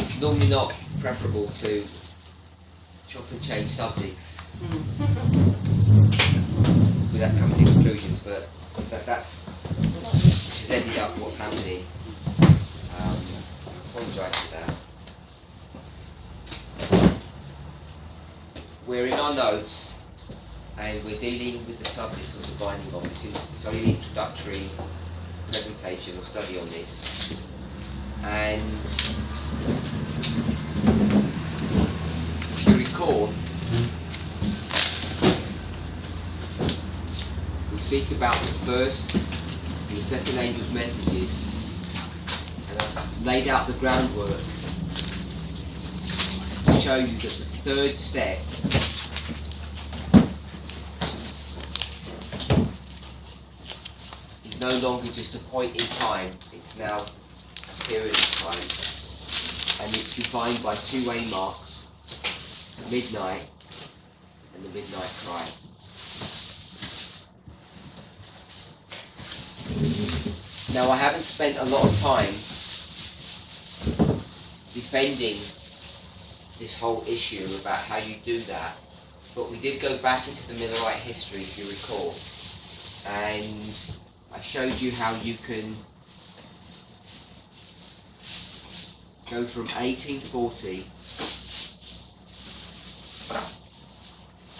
it's normally not preferable to chop and change subjects without coming to conclusions, but that's which has ended up what's happening. Apologise for that. We're in our notes and we're dealing with the subject of the binding of this. It's only an introductory presentation or study on this. And if you recall, we speak about the first and the second angel's messages, and I've laid out the groundwork to show you that the third step is no longer just a point in time, it's now a period of time, and it's defined by two waymarks: midnight and the midnight cry. Now, I haven't spent a lot of time defending this whole issue about how you do that, but we did go back into the Millerite history, if you recall, and I showed you how you can go from 1840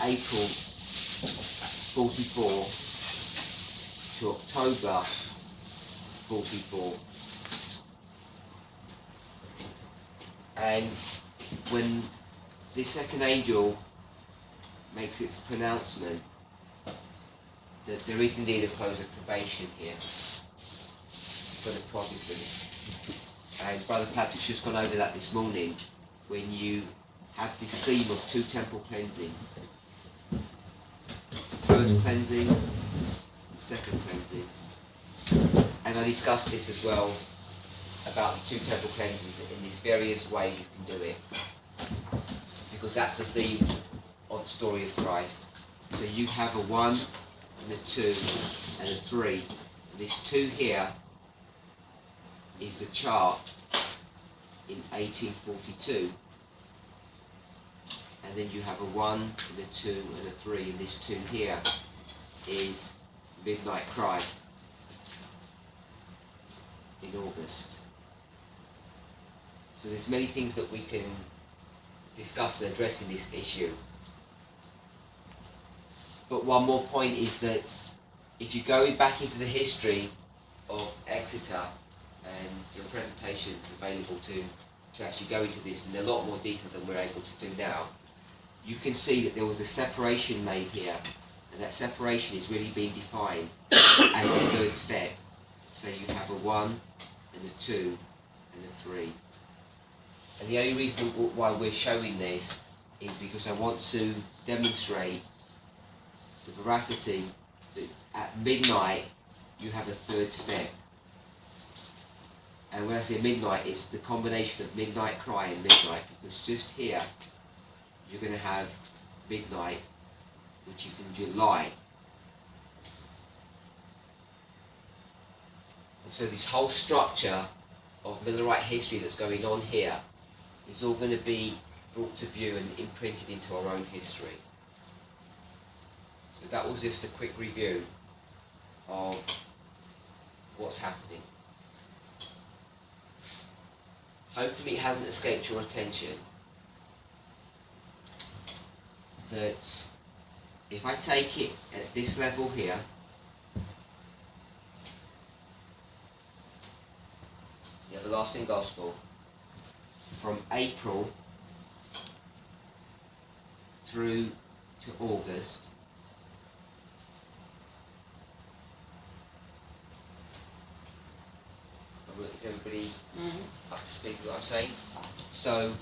April 44 to October 44, and when this second angel makes its pronouncement that there is indeed a close of probation here for the Protestants, and Brother Patrick's just gone over that this morning, when you have this theme of two temple cleansings, first cleansing, second cleansing. And I discussed this as well, about the two temple cleansings in these various ways you can do it, because that's the theme of the story of Christ. So you have a 1 and a 2 and a 3. This 2 here is the chart in 1842, and then you have a 1 and a 2 and a 3, and this 2 here is Midnight Cry in August. So there's many things that we can discuss and address in this issue. But one more point is that if you go back into the history of Exeter, and your presentation is available to actually go into this in a lot more detail than we're able to do now, you can see that there was a separation made here, and that separation is really being defined as the third step. So you have a 1 and a 2 and a 3. And the only reason why we're showing this is because I want to demonstrate the veracity that at midnight you have a third step. And when I say midnight, it's the combination of midnight cry and midnight, because just here you're going to have midnight, which is in July. And so this whole structure of Millerite history that's going on here is all going to be brought to view and imprinted into our own history. So that was just a quick review of what's happening. Hopefully it hasn't escaped your attention that if I take it at this level here, the everlasting gospel, from April through to August, is everybody up to speed with what I'm saying? So,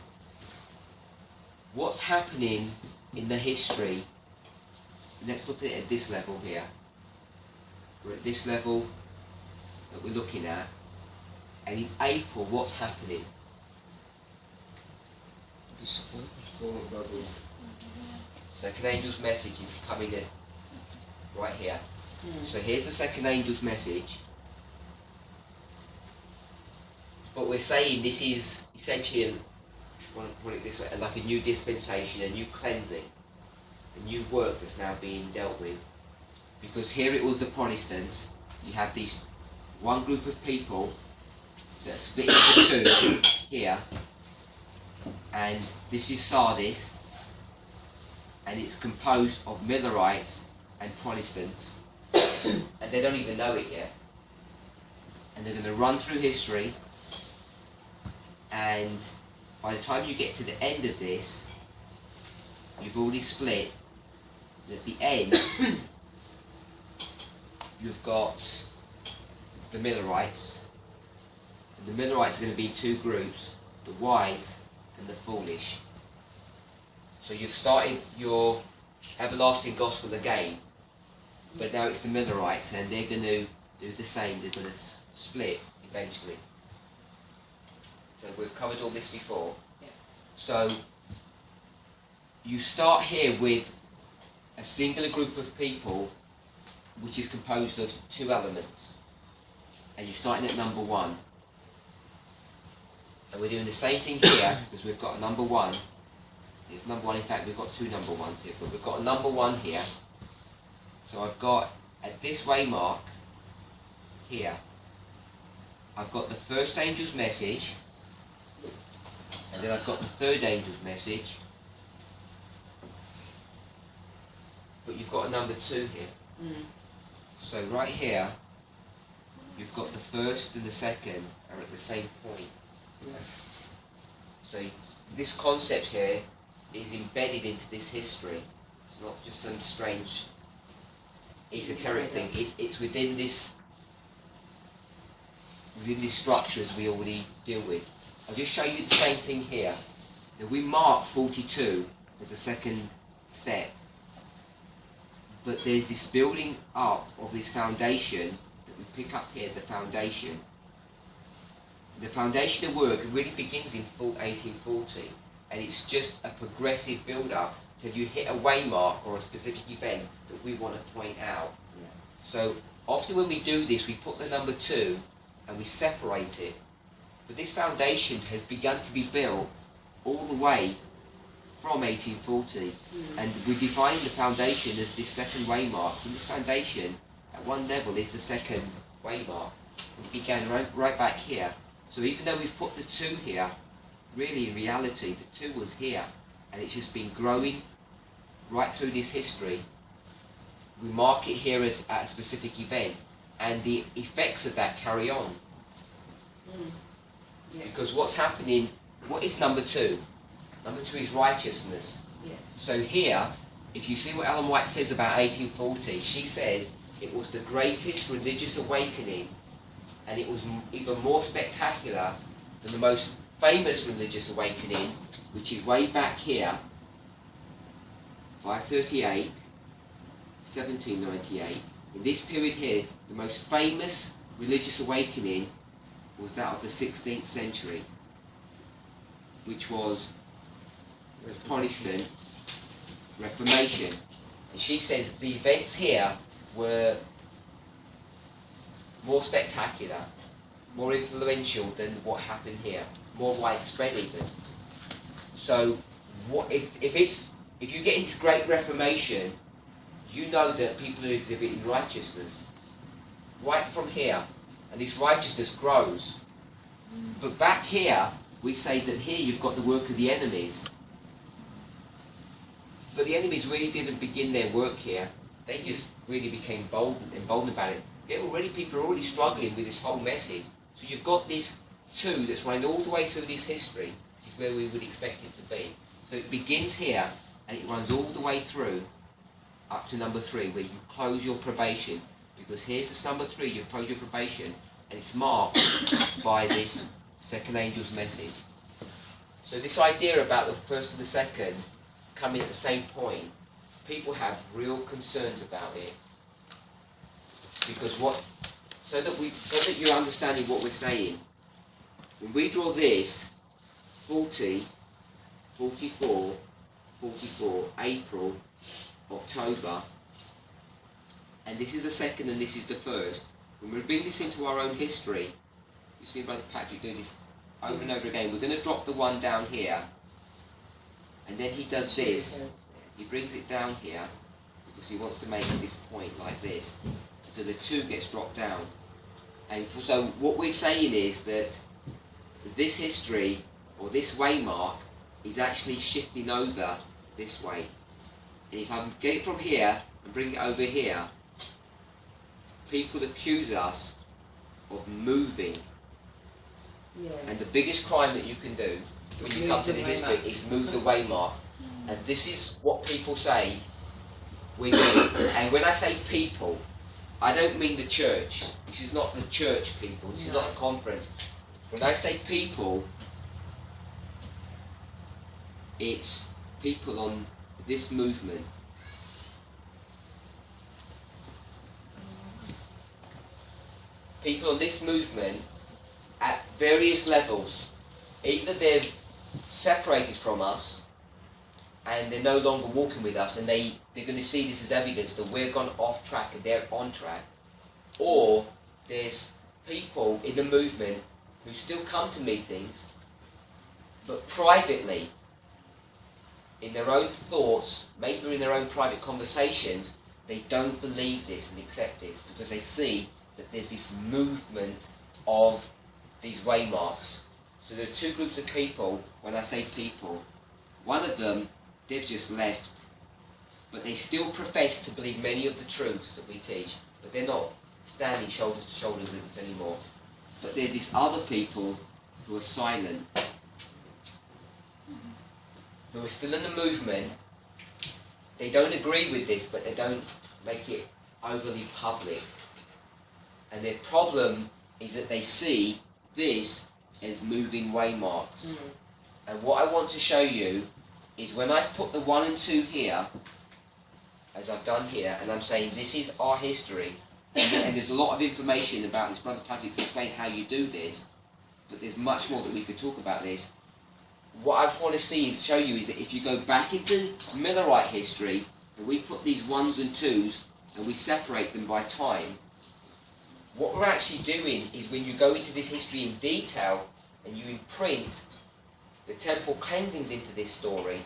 what's happening in the history, let's look at it at this level here. We're at this level that we're looking at, and in April, what's happening? Second angel's message is coming in right here. So here's the second angel's message. But we're saying this is essentially want to put it this way, like a new dispensation, a new cleansing, a new work that's now being dealt with. Because here it was the Protestants, you had these one group of people that are split into two here, and this is Sardis, and it's composed of Millerites and Protestants, and they don't even know it yet. And they're going to run through history, and by the time you get to the end of this, you've already split, and at the end, you've got the Millerites, and the Millerites are going to be two groups, the wise and the foolish. So you've started your everlasting gospel again, but now it's the Millerites, and they're going to do the same. They're going to split eventually. So we've covered all this before. Yeah. So you start here with a singular group of people which is composed of two elements, and you're starting at number one. And we're doing the same thing here because we've got a number one. It's number one. In fact, we've got two number ones here, but we've got a number one here. So I've got at this waymark here, I've got the first angel's message, and then I've got the third angel's message. But you've got a number two here. Mm. So right here, you've got the first and the second are at the same point. Yeah. So this concept here is embedded into this history. It's not just some strange esoteric thing. It's within this structures we already deal with. I'll just show you the same thing here. Now we mark 42 as a second step, but there's this building up of this foundation that we pick up here, the foundation. The foundation of work really begins in 1840, and it's just a progressive build-up till you hit a waymark or a specific event that we want to point out. Yeah. So often when we do this, we put the number 2 and we separate it. But this foundation has begun to be built all the way from 1840, and we're defining the foundation as this second waymark. So this foundation at one level is the second waymark. It began right back here. So even though we've put the 2 here, really in reality the 2 was here, and it's just been growing right through this history. We mark it here as at a specific event, and the effects of that carry on. Yeah. Because what's happening, what is number 2? Number 2 is righteousness. Yes. So here, if you see what Ellen White says about 1840, she says it was the greatest religious awakening, and it was even more spectacular than the most famous religious awakening, which is way back here, 538, 1798. In this period here, the most famous religious awakening was that of the 16th century, which was the Protestant Reformation. And she says the events here were more spectacular, more influential than what happened here, more widespread even. So what if you get into Great Reformation, you know that people are exhibiting righteousness right from here, and this righteousness grows. But back here, we say that here you've got the work of the enemies. But the enemies really didn't begin their work here. They just really became emboldened about it. People are already struggling with this whole message. So you've got this 2 that's running all the way through this history, which is where we would expect it to be. So it begins here, and it runs all the way through up to number 3, where you close your probation. Because here's this number 3, you've closed your probation, and it's marked by this second angel's message. So this idea about the first and the second coming at the same point, people have real concerns about it. Because so that you're understanding what we're saying, when we draw this 40, 44, 44, April, October, and this is the second and this is the first, when we bring this into our own history, you see Brother Patrick doing this over and over again, we're going to drop the 1 down here, and then he does this. He brings it down here because he wants to make this point like this. So the 2 gets dropped down. And so what we're saying is that this history, or this waymark, is actually shifting over this way. And if I get it from here and bring it over here, people accuse us of moving. Yeah. And the biggest crime that you can do when you come to the history is move the waymark. And this is what people say we're doing. And when I say people, I don't mean the church. This is not the church people. This is not a conference. When I say people, it's people on this movement. People on this movement at various levels. Either they're separated from us and they're no longer walking with us, and they're going to see this as evidence that we're gone off track and they're on track. Or there's people in the movement who still come to meetings, but privately, in their own thoughts, maybe in their own private conversations, they don't believe this and accept this because they see that there's this movement of these waymarks. So there are 2 groups of people. When I say people, one of them, they've just left, but they still profess to believe many of the truths that we teach, but they're not standing shoulder to shoulder with us anymore. But there's these other people who are silent, who are still in the movement. They don't agree with this, but they don't make it overly public. And their problem is that they see this as moving waymarks. And what I want to show you is when I've put the 1 and 2 here, as I've done here, and I'm saying this is our history, and there's a lot of information about this. Brother Patrick's explained how you do this, but there's much more that we could talk about this. What I want to show you is that if you go back into Millerite history, and we put these 1s and 2s, and we separate them by time, what we're actually doing is when you go into this history in detail, and you imprint the temple cleansings into this story,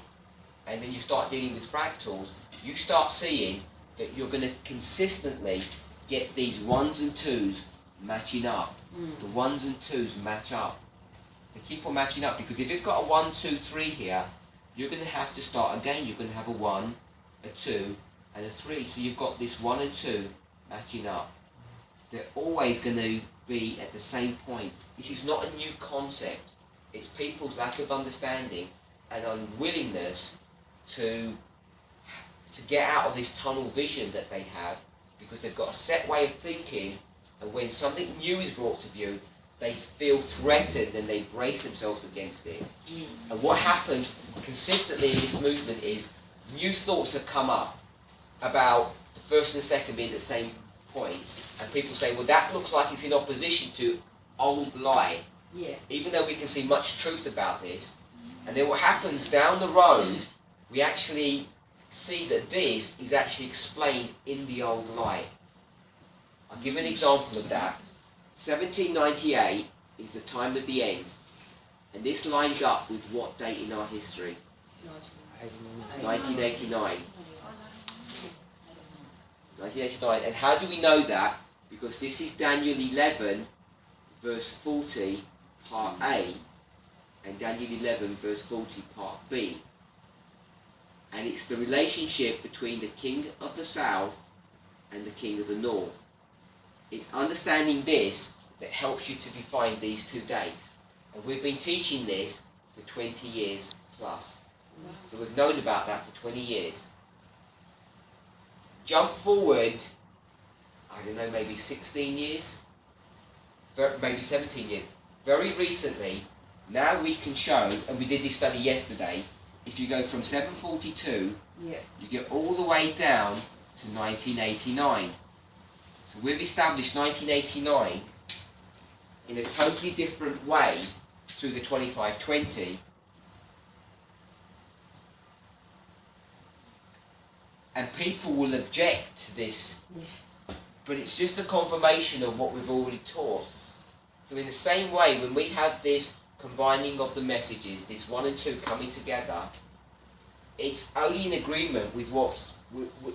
and then you start dealing with fractals, you start seeing that you're going to consistently get these 1s and 2s matching up. The 1s and 2s match up. They keep on matching up, because if you've got a 1, 2, 3 here, you're going to have to start again. You're going to have a 1, a 2, and a 3. So you've got this 1 and 2 matching up. They're always going to be at the same point. This is not a new concept. It's people's lack of understanding and unwillingness to get out of this tunnel vision that they have, because they've got a set way of thinking, and when something new is brought to view, they feel threatened and they brace themselves against it. And what happens consistently in this movement is new thoughts have come up about the first and the second being at the same point, and people say, well, that looks like it's in opposition to old lie. Yeah. Even though we can see much truth about this. And then what happens down the road, we actually see that this is actually explained in the old lie. I'll give an example of that. 1798 is the time of the end. And this lines up with what date in our history? 1989. 1989. And how do we know that? Because this is Daniel 11, verse 40, part A, and Daniel 11, verse 40, part B. And it's the relationship between the king of the south and the king of the north. It's understanding this that helps you to define these 2 dates. And we've been teaching this for 20 years plus. So we've known about that for 20 years. Jump forward, I don't know, maybe 16 years? Maybe 17 years. Very recently, now we can show, and we did this study yesterday, if you go from 742, you get all the way down to 1989. So we've established 1989 in a totally different way through the 2520. And people will object to this, but it's just a confirmation of what we've already taught. So in the same way, when we have this combining of the messages, this 1 and 2 coming together, it's only in agreement with what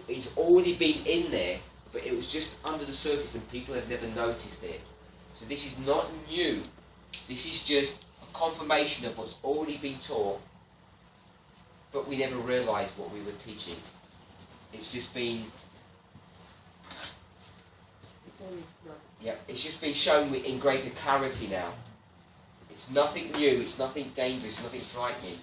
it's already been in there, but it was just under the surface and people have never noticed it. So this is not new. This is just a confirmation of what's already been taught, but we never realised what we were teaching. It's just been, it's just been shown in greater clarity now. It's nothing new, it's nothing dangerous, nothing frightening.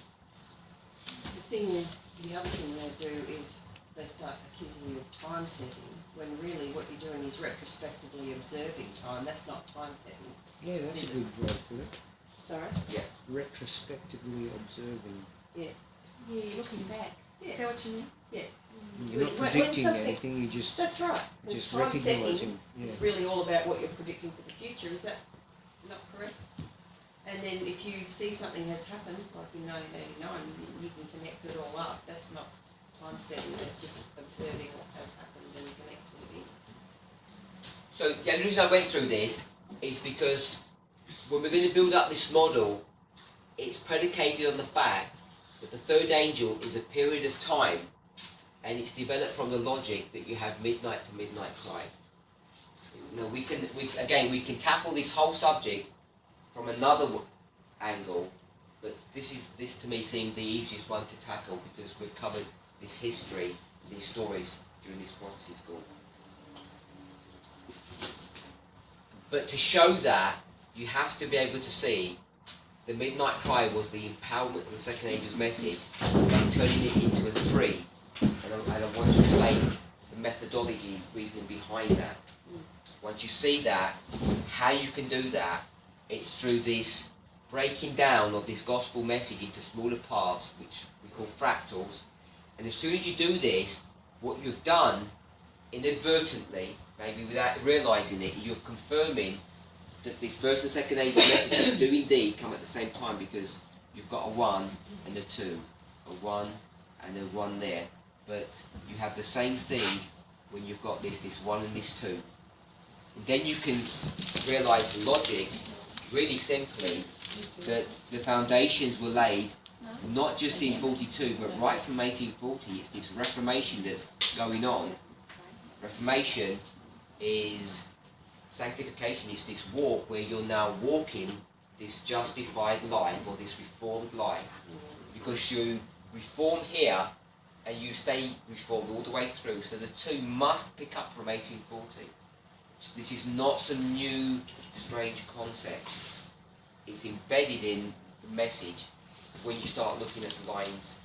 The thing is, the other thing they do is they start accusing you of time setting, when really what you're doing is retrospectively observing time. That's not time setting. Yeah, that's a good way to put it. Sorry? Yeah. Retrospectively observing. Yes. Yeah, you're looking back. Yeah. Is that what you mean? Yes. You're not When predicting something- anything, you just That's right. Because time recognising. setting Yeah. is really all about what you're predicting for the future. Is that not correct? And then if you see something has happened, like in 1989, you can connect it all up. That's not time setting, that's just observing what has happened and connecting it in. So the only reason I went through this is because when we're going to build up this model, it's predicated on the fact that the third angel is a period of time, and it's developed from the logic that you have midnight to midnight cry. Now we can tackle this whole subject from another angle, but this to me seemed the easiest one to tackle because we've covered this history, these stories during this prophecy school. But to show that, you have to be able to see the midnight cry was the empowerment of the second angel's message, by turning it into a 3. And I want to explain the methodology, reasoning behind that. Once you see that, how you can do that, it's through this breaking down of this gospel message into smaller parts, which we call fractals. And as soon as you do this, what you've done, inadvertently, maybe without realising it, you're confirming that this first and second angel messages do indeed come at the same time, because you've got a 1 and a 2, a 1 and a 1 there. But you have the same thing when you've got this 1 and this 2. And then you can realise the logic, really simply, that the foundations were laid not just in 42, but right from 1840. It's this Reformation that's going on. Reformation is sanctification. It's this walk where you're now walking this justified life, or this reformed life, because you reform here and you stay reformed all the way through. So the two must pick up from 1840. So this is not some new strange concept. It's embedded in the message when you start looking at the lines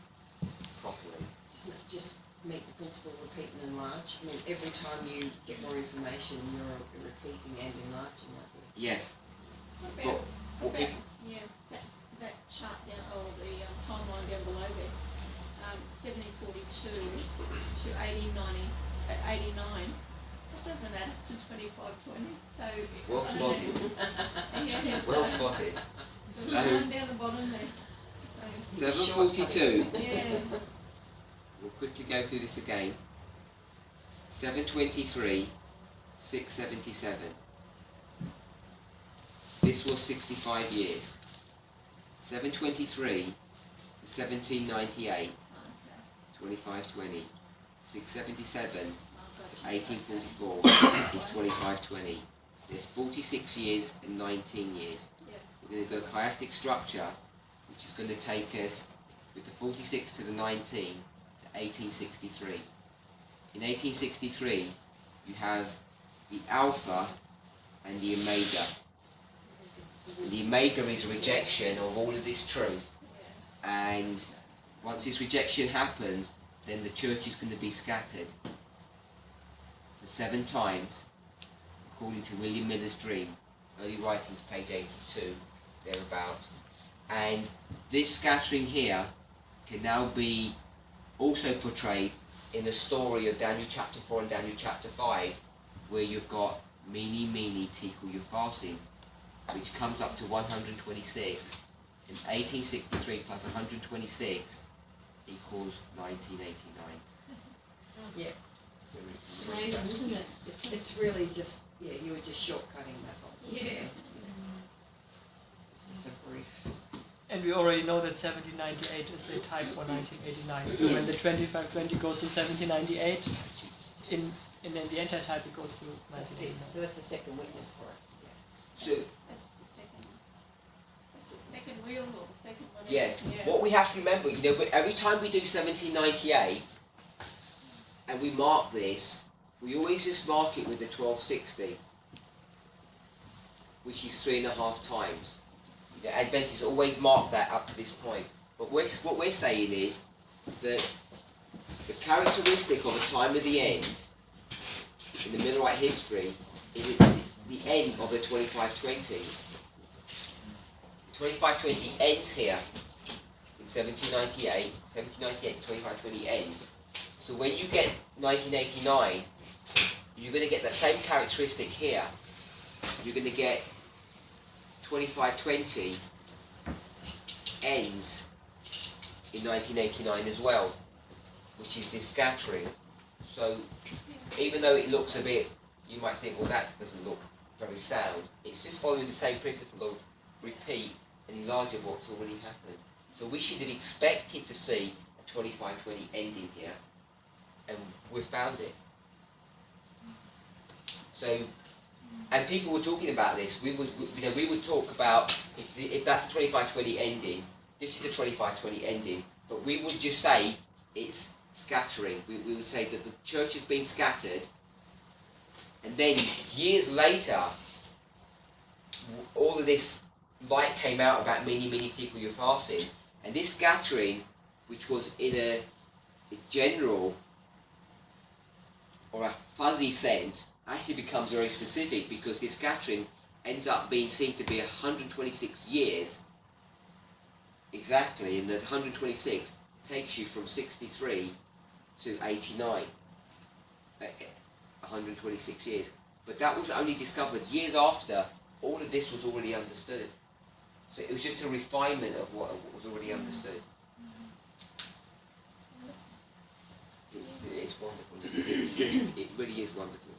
properly. Doesn't it just meet the principle of repeat and enlarge? I mean, every time you get more information, you're repeating and enlarging, aren't you? Yes. What What about people- that chart down, or the timeline down below there, 1742 to 89. That doesn't add up to 2520. So Well spotted. Yeah, Well spotted. There's a one down the bottom there. 742. Yeah. We'll quickly go through this again. 723, 677. This was 65 years. 723 to 1798, 2520. 677 to 1844 is 2520. There's 46 years and 19 years. Yeah. We're going to go chiastic structure, which is going to take us with the 46 to the 19 to 1863. In 1863, you have the alpha and the omega. And the omega is a rejection of all of this truth. And once this rejection happens, then the church is going to be scattered for 7 times, according to William Miller's dream. Early writings, page 82, thereabouts. And this scattering here can now be also portrayed in the story of Daniel chapter 4 and Daniel chapter 5, where you've got Mene, Tekel, Upharsin, which comes up to 126, and 1863 plus 126 equals 1989. Yeah. So Amazing, isn't it? It's really just, yeah, you were just shortcutting that whole thing. Yeah. It's just a brief And we already know that 1798 is a type for 1989. So when the 2520 goes to 1798, in the anti-type it goes to That's it. 1989. So that's a second witness for it. So That's the second wheel or the second whatever. yes, Yeah. what we have to remember, every time we do 1798 and we mark this, we always just mark it with the 1260, which is 3.5 times. The Adventists always mark that up to this point. But what we're saying is that the characteristic of a time of the end in the Millerite history is it's the end of the 2520. 2520 ends here in 1798. 1798 to 2520 ends. So when you get 1989, you're going to get that same characteristic here. You're going to get 2520 ends in 1989 as well, which is this scattering. So even though it looks a bit, you might think, well, that doesn't look very sound. It's just following the same principle of repeat and enlarge of what's already happened. So we should have expected to see a 2520 ending here, and we've found it. So, and people were talking about this. We would talk about if that's a 2520 ending. This is the 2520 ending, but we would just say it's scattering. We would say that the church has been scattered, and then years later, all of this light came out about Mini Tickle Your Farsin, and this scattering, which was in a general or a fuzzy sense, actually becomes very specific, because this scattering ends up being seen to be 126 years exactly, and that 126 takes you from 63 to 89. 126 years. But that was only discovered years after all of this was already understood. So it was just a refinement of what was already understood. It's wonderful. It really is wonderful.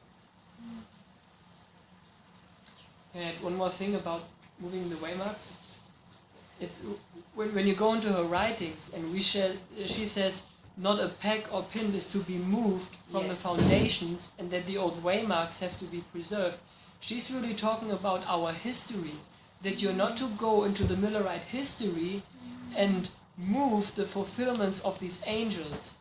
And one more thing about moving the waymarks. It's when you go into her writings, and she says not a peg or pin is to be moved from the Yes. foundations, and that the old waymarks have to be preserved. She's really talking about our history, that you're not to go into the Millerite history and move the fulfillments of these angels.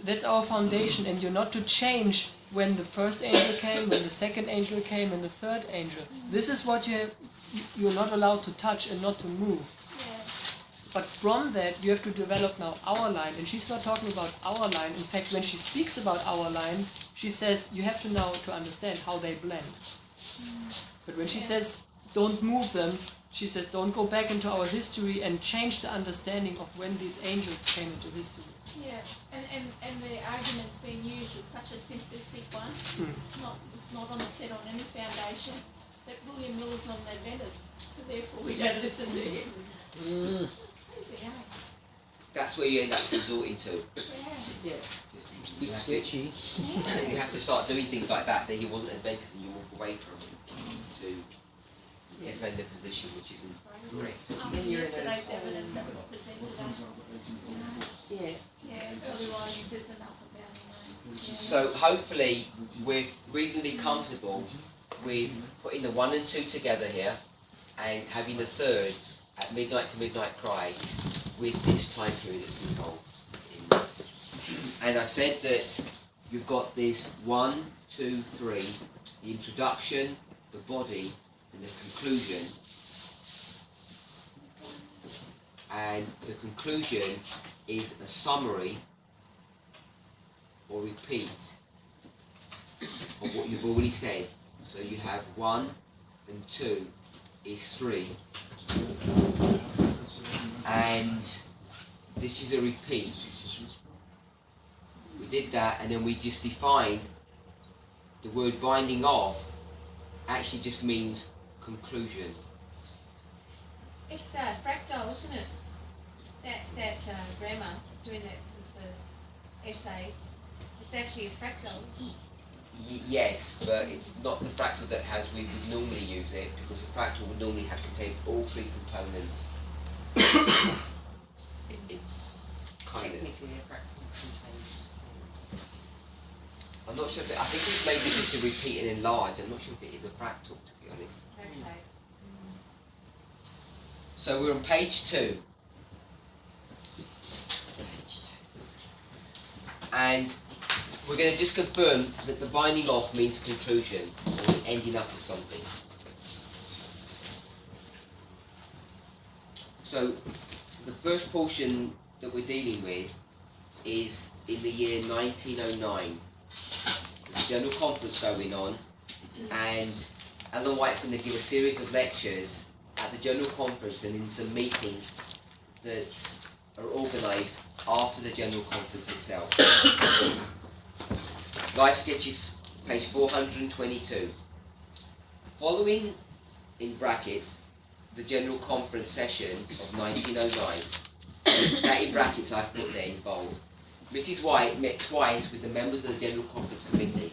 That's our foundation, and you're not to change when the first angel came, when the second angel came, and the third angel. This is what you're not allowed to touch and not to move. Yeah. But from that, you have to develop now our line. And she's not talking about our line. In fact, when she speaks about our line, she says you have to now to understand how they blend. But when she says don't move them, she says don't go back into our history and change the understanding of when these angels came into history. Yeah, and the argument's being used as such a simplistic one. It's not set on any foundation. That William Miller's not an Adventist, so therefore we don't listen to him. Crazy, eh? That's where you end up resorting to. Yeah. It's a bit sketchy. Yeah. You have to start doing things like that he wasn't invented, and you walk away from it to defend a position which isn't correct. After Then you're in a- yesterday's evidence that was presented, Yeah. yeah, otherwise it says enough about him. Yeah. So hopefully we're reasonably comfortable with putting the 1 and 2 together here and having the third at midnight to midnight cry with this time period that's involved in. And I've said that you've got this 1, 2, 3, the introduction, the body, and the conclusion. And the conclusion is a summary or repeat of what you've already said. So you have 1 and 2 is 3. And this is a repeat. We did that, and then we just defined the word binding off actually just means conclusion. It's fractal, isn't it? That grammar, doing that with the essays. It's actually a fractal. Yes, but it's not the fractal that we would normally use it, because the fractal would normally have contained all 3 components. It's kind of. Technically, a fractal contains. I'm not sure if I think it's maybe just to repeat and enlarge. I'm not sure if it is a fractal, to be honest. Okay. So we're on page 2. And we're going to just confirm that the binding off means conclusion, or ending up with something. So the first portion that we're dealing with is in the year 1909. There's a general conference going on, and Ellen White's going to give a series of lectures at the general conference and in some meetings that are organised after the general conference itself. Life Sketches, page 422. Following, in brackets, the general conference session of 1909, that in brackets I've put there in bold, Mrs. White met twice with the members of the General Conference Committee.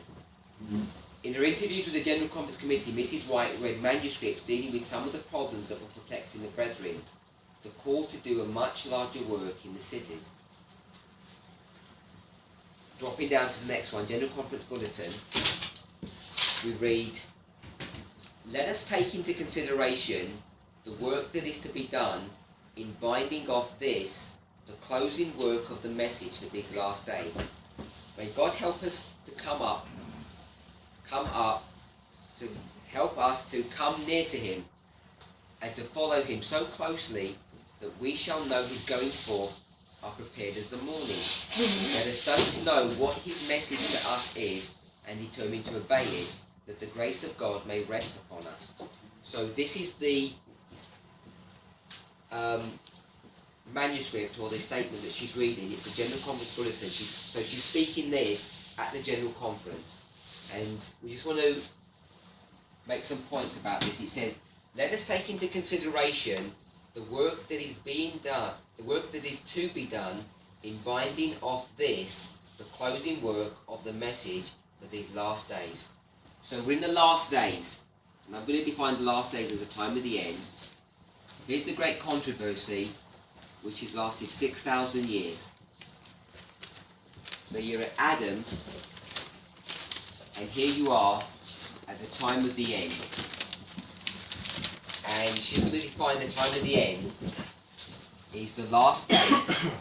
In her interviews with the General Conference Committee, Mrs. White read manuscripts dealing with some of the problems that were perplexing the brethren, the call to do a much larger work in the cities. Dropping down to the next one, General Conference Bulletin, we read, "Let us take into consideration the work that is to be done in binding off this, the closing work of the message for these last days. May God help us to come up, to help us to come near to him and to follow him so closely that we shall know his goings forth are prepared as the morning. Let us study to know what his message to us is and determine to obey it, that the grace of God may rest upon us." So this is the manuscript or the statement that she's reading. It's the General Conference Bulletin. She's speaking this at the General Conference. And we just want to make some points about this. It says, "Let us take into consideration the work that is being done, the work that is to be done in binding off this, the closing work of the message for these last days." So we're in the last days, and I'm going to define the last days as a time of the end. Here's the great controversy, which has lasted 6,000 years. So you're at Adam, and here you are at the time of the end. And she's going to define the time of the end is the last days.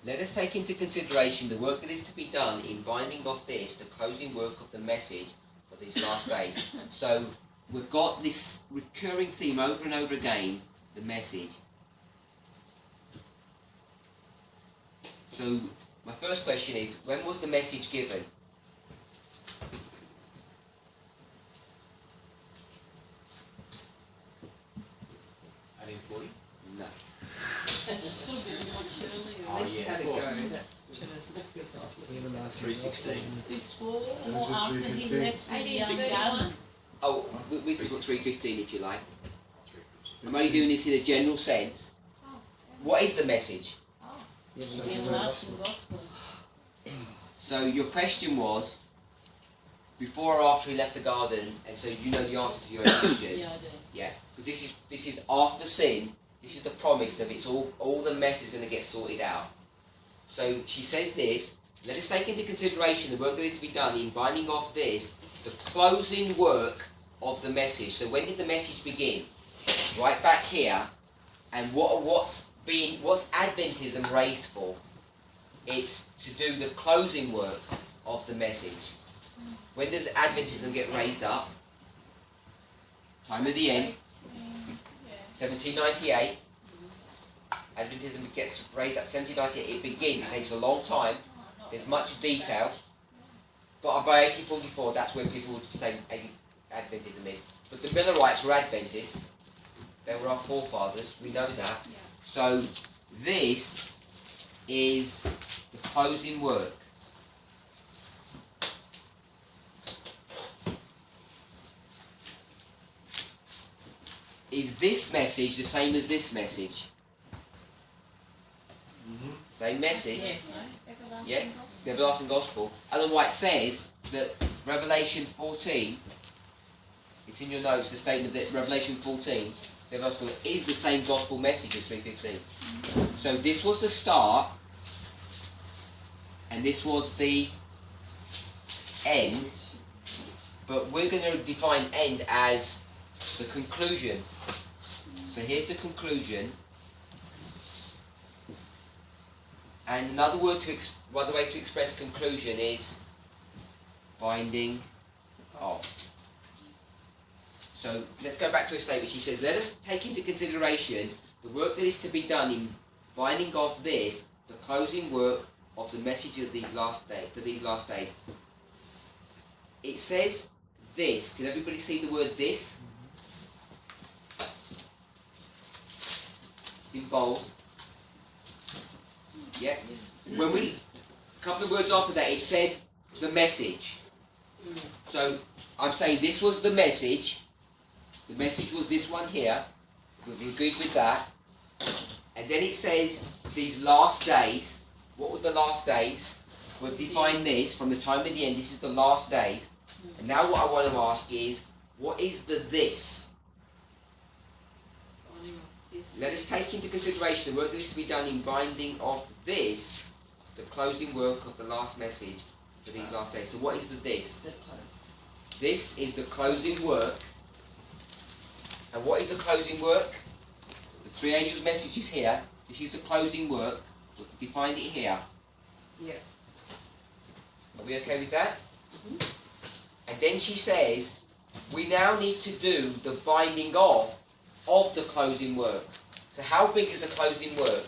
Let us take into consideration the work that is to be done in binding off this, the closing work of the message for these last days. So we've got this recurring theme over and over again, the message. So my first question is, when was the message given? No. At least you had a go. 316. Before This or is after he 315. left the 1831. Oh, we could put 315 if you like. I'm only doing this in a general sense. Oh, What is the message? Yeah, So- but so- everlasting gospel. So your question was, before or after he left the garden, and so you know the answer to your question. Yeah, I do. Yeah, because this is after sin. This is the promise of it's all the mess is going to get sorted out. So she says this, let us take into consideration the work that is to be done in binding off this, the closing work of the message. So when did the message begin? Right back here. And what's Adventism raised for? It's to do the closing work of the message. When does Adventism get raised up? Time of the end. 1798. Adventism gets raised up 1798. It begins. It takes a long time. There's much detail. But by 1844, that's when people would say Adventism is. But the Millerites were Adventists. They were our forefathers. We know that. So this is the closing work. Is this message the same as this message? Same message. Yes. Yeah, it's the everlasting gospel. Ellen White says that Revelation 14, it's in your notes, the statement that Revelation 14, the everlasting gospel, is the same gospel message as 3:15. So this was the start, and this was the end, but we're going to define end as the conclusion. So here's the conclusion. And another way to express conclusion is binding off. So let's go back to a statement. She says, let us take into consideration the work that is to be done in binding off this, the closing work of the message of these last days, for these last days. It says this. Can everybody see the word this? It's in bold. Yeah. When a couple of words after that, it said the message. So I'm saying this was the message. The message was this one here. We've agreed with that. And then it says these last days. What were the last days? We've defined this from the time of the end. This is the last days. And now what I want to ask is, what is the this? Let us take into consideration the work that is to be done in binding of this, the closing work of the last message for these last days. So what is the this? This is the closing work. And what is the closing work? The three angels' message is here. This is the closing work. We've defined it here. Yeah. Are we okay with that? And then she says, we now need to do the binding of the closing work. So how big is the closing work?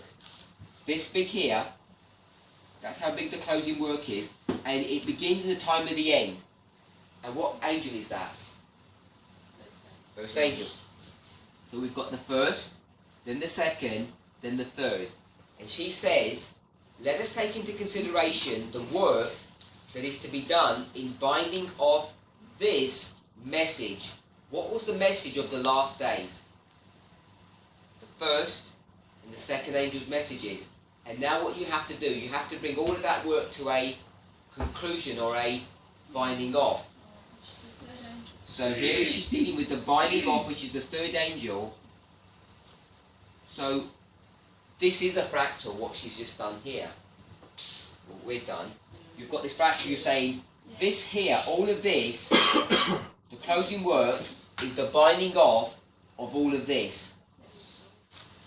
It's this big here. That's how big the closing work is. And it begins in the time of the end. And what angel is that? First angel. So we've got the first, then the second, then the third. And she says, let us take into consideration the work that is to be done in binding of this message. What was the message of the last days? The first and the second angel's messages. And now what you have to do, you have to bring all of that work to a conclusion or a binding off. So here she's dealing with the binding off, which is the third angel. So this is a fractal, what she's just done here. What we've done. You've got this fractal, you're saying, this here, all of this, the closing work is the binding off of all of this.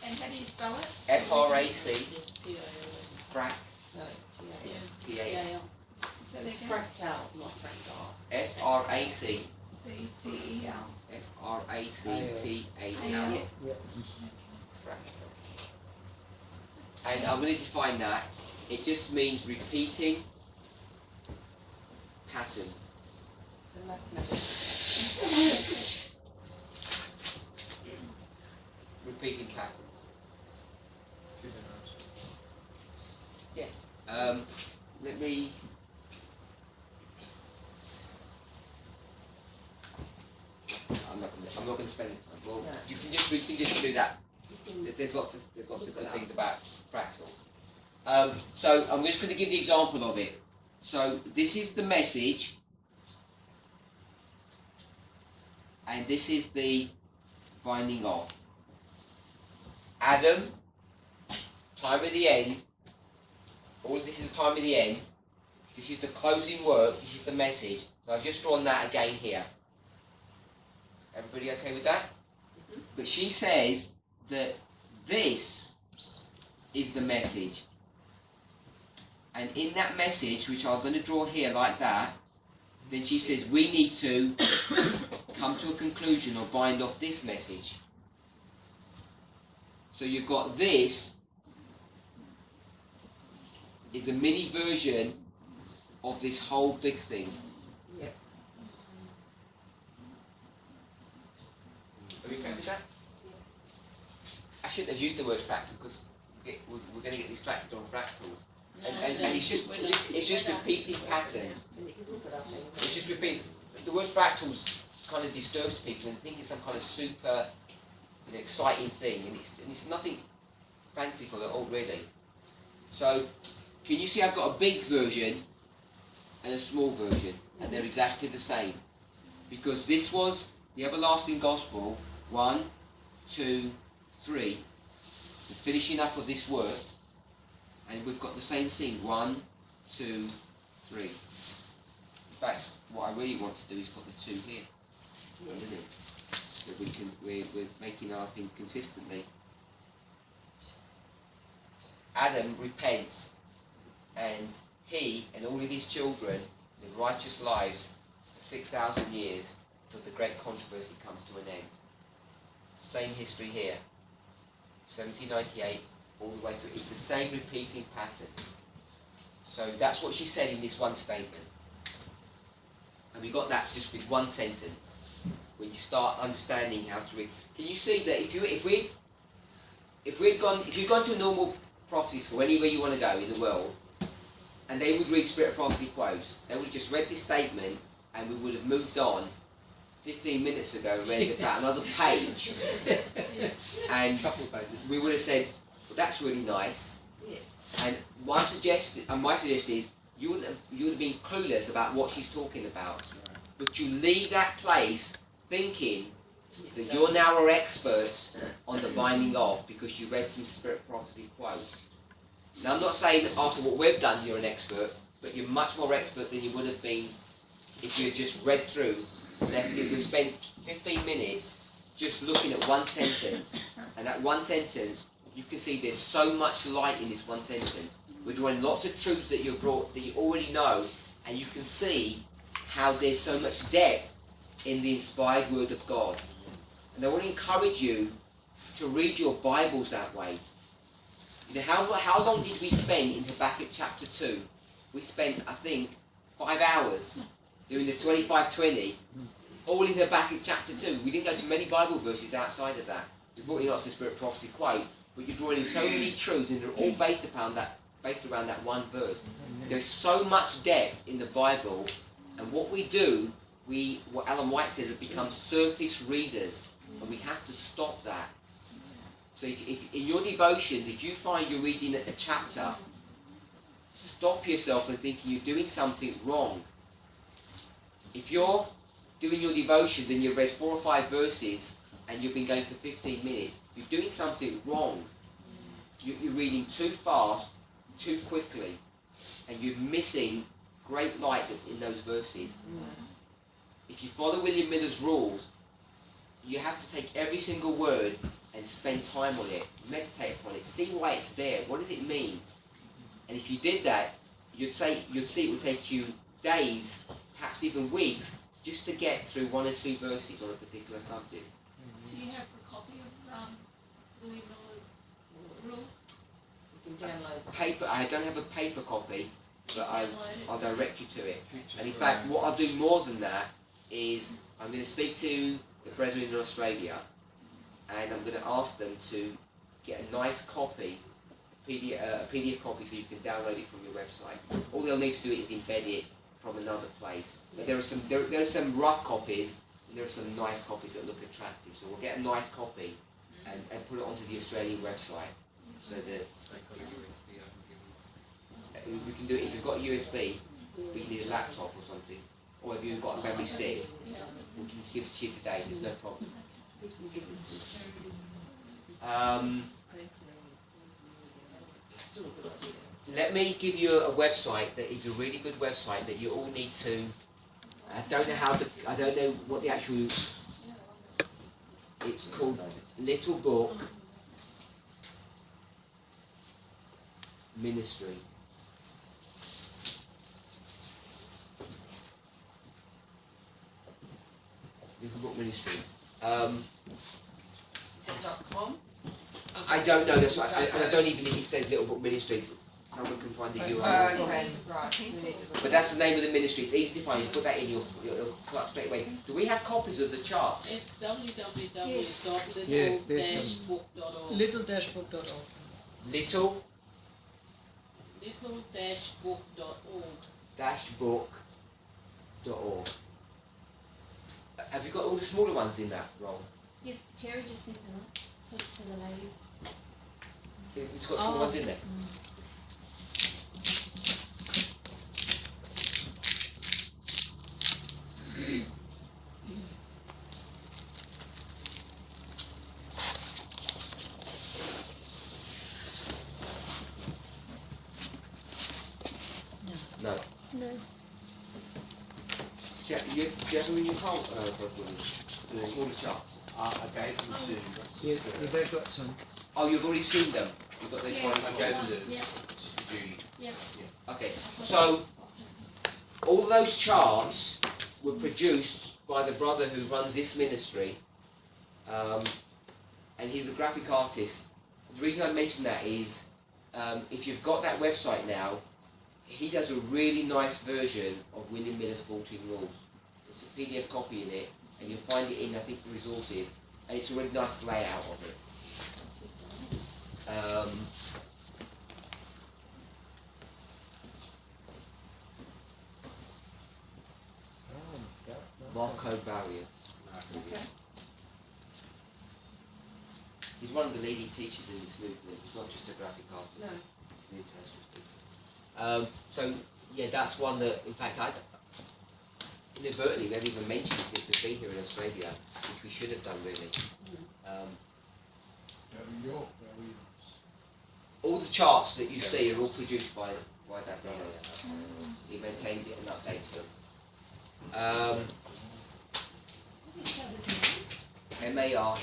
And how do you spell it? F-R-A-C. Frac. T-A-L. So they can Fractal, not fractal. F-R-A-C. C-T-E-L. F-R-A-C-T-A-L. Yeah. And I'm going to define that. It just means repeating patterns. It's a mathematics. Repeating patterns. Yeah. Let me. I'm not going to spend time. Well, No. you can just do that. You can There's lots of look good it things up. about fractals. So I'm just going to give the example of it. So this is the message, and this is the binding off. Adam, time of the end. All of this is the time of the end. This is the closing work. This is the message. So I've just drawn that again here. Everybody okay with that? But she says that this is the message. And in that message, which I'm going to draw here like that, then she says we need to come to a conclusion or bind off this message. So you've got this is a mini version of this whole big thing. Yep. Are we okay with that? I shouldn't have used the word fractal because we're going to get distracted on fractals. And it's just repeating patterns. And you can look it up anyway. It's just repeat. The word fractals kind of disturbs people and think it's some kind of super, exciting thing, and it's nothing fanciful at all, really. So can you see I've got a big version and a small version, and they're exactly the same, because this was the everlasting gospel, 1, 2, 3, the finishing up of this work, and we've got the same thing, 1, 2, 3. In fact, what I really want to do is put the 2 here, underneath, so we're making our thing consistently. Adam repents, and he and all of his children live righteous lives for 6,000 years until the great controversy comes to an end. Same history here. 1798 all the way through. It's the same repeating pattern. So that's what she said in this one statement. And we got that just with one sentence. When you start understanding how to read. Can you see that if you'd gone to a normal prophecy school, anywhere you want to go in the world, and they would read Spirit of Prophecy quotes, they would have just read this statement, and we would have moved on 15 minutes ago and read about another page, and we would have said, well, that's really nice. And my suggestion is you would have been clueless about what she's talking about, but you leave that place thinking that you're now our experts on the binding of because you read some Spirit of Prophecy quotes. Now, I'm not saying that after what we've done you're an expert, but you're much more expert than you would have been if you had just read through. If we spent 15 minutes just looking at one sentence, and that one sentence, you can see there's so much light in this one sentence. We're drawing lots of truths that you already know, and you can see how there's so much depth in the inspired Word of God. And I want to encourage you to read your Bibles that way. You know, how long did we spend in Habakkuk chapter 2? We spent, I think, 5 hours doing the 25-20, all in Habakkuk chapter 2. We didn't go to many Bible verses outside of that. We brought in lots of Spirit of Prophecy quotes, but you're drawing in so many truths, and they're all based around that one verse. There's so much depth in the Bible, and what we do, what Alan White says, it becomes surface readers, and we have to stop that. So if in your devotions, if you find you're reading a chapter, stop yourself and thinking you're doing something wrong. If you're doing your devotions and you've read 4 or 5 verses and you've been going for 15 minutes, you're doing something wrong. You're reading too fast, too quickly, and you're missing great light that's in those verses. If you follow William Miller's rules, you have to take every single word and spend time on it, meditate upon it, see why it's there, what does it mean? And if you did that, you'd see it would take you days, perhaps even weeks, just to get through 1 or 2 verses on a particular subject. Do you have a copy of William Miller's rules? You can download Paper. I don't have a paper copy, but Download I'll direct you to it. And in fact, what I'll do more than that is I'm going to speak to the brethren in Australia, and I'm going to ask them to get a nice copy, a PDF copy, so you can download it from your website. All they'll need to do is embed it from another place. But there are some rough copies, and there are some nice copies that look attractive. So we'll get a nice copy and put it onto the Australian website, so that we can do it. If you've got a USB, but you need a laptop or something, or if you've got a memory stick, we can give it to you today. There's no problem. Let me give you a website that is a really good website that you all need to. I don't know what the actual. It's called Little Book Ministry. Little Book Ministry. .com. I don't know. That's right. I don't even think it says Little Book Ministry. Someone can find the URL. Okay, right. We need to look But that's the name of the ministry. It's easy to find. You put that in, it'll pull up straight away. Do we have copies of the charts? It's www.little-book.org. Little-book.org. Little Little-book.org. book.org. Have you got all the smaller ones in that roll? Yeah, Terry just sent them up for the ladies. It's got smaller ones in there. No. No. Do you have them in your poll, all the charts? I gave them to. Yeah, they've got some. Oh, you've already seen them. You've got those Yeah. ones. I gave them to Yeah. Sister Judy. Yeah. Okay, so all those charts were produced by the brother who runs this ministry, and he's a graphic artist. The reason I mention that is, if you've got that website now, he does a really nice version of William Miller's 14 Rules. It's a PDF copy in it, and you'll find it in, I think, the resources, and it's a really nice layout of it. Marco Barrios. Okay. He's one of the leading teachers in this movement. He's not just a graphic artist. No. He's an international speaker. So, yeah, that's one that, in fact, inadvertently, we haven't even mentioned since we've been here in Australia, which we should have done, really. All the charts that you see are all produced by that brother. He maintains it and updates them. Marco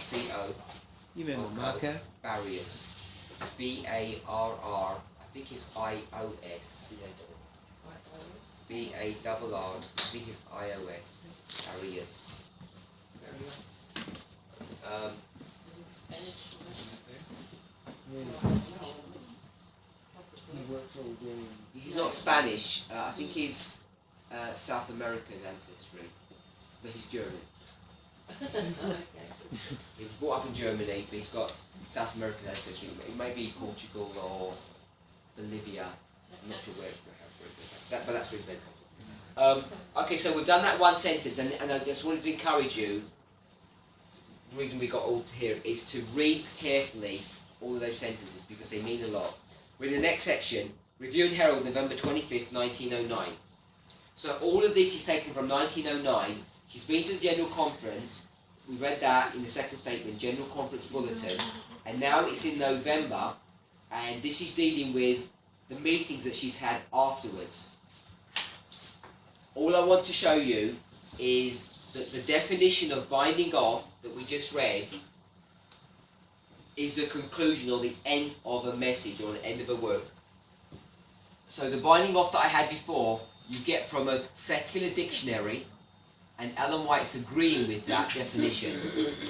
You remember Marco? Barrios. Barr. I think it's IOS. BARR. I think it's IOS. Barrios. Spanish. He works all day. He's not Spanish. I think he's South American ancestry, but he's German. He was brought up in Germany, but he's got South American ancestry. It may be Portugal or Bolivia. I'm not sure where but that's where his name comes from. Okay, so we've done that one sentence, and I just wanted to encourage you. The reason we got all here is to read carefully all of those sentences because they mean a lot. We're in the next section, Review and Herald, November 25th, 1909. So all of this is taken from 1909. She's been to the General Conference. We read that in the second statement, General Conference Bulletin. And now it's in November, and this is dealing with the meetings that she's had afterwards. All I want to show you is that the definition of binding off that we just read is the conclusion or the end of a message or the end of a work. So the binding off that I had before, you get from a secular dictionary, and Ellen White's agreeing with that definition.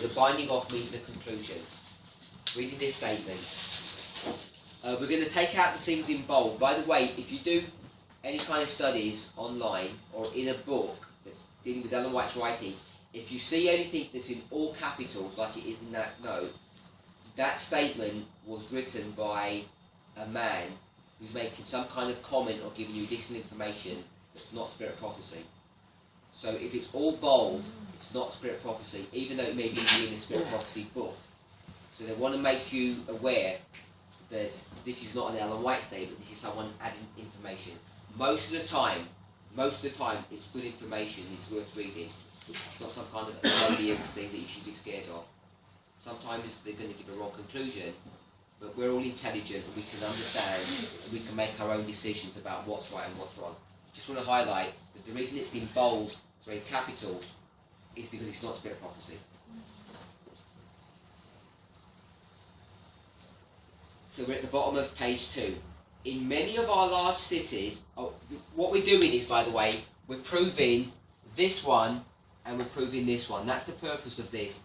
The binding off means the conclusion. Reading this statement. We're going to take out the things in bold. By the way, if you do any kind of studies online or in a book that's dealing with Ellen White's writing, if you see anything that's in all capitals, like it is in that note, that statement was written by a man who's making some kind of comment or giving you additional information that's not spirit prophecy. So if it's all bold, it's not spirit prophecy, even though it may be in a spirit prophecy book. So they want to make you aware that this is not an Ellen White statement, this is someone adding information. Most of the time, it's good information, it's worth reading. It's not some kind of erroneous thing that you should be scared of. Sometimes they're going to give a wrong conclusion, but we're all intelligent and we can understand and we can make our own decisions about what's right and what's wrong. Just want to highlight that the reason it's in bold, sorry, capitals, is because it's not spirit prophecy. So we're at the bottom of page 2. In many of our large cities, what we're doing is, by the way, we're proving this one and we're proving this one. That's the purpose of this.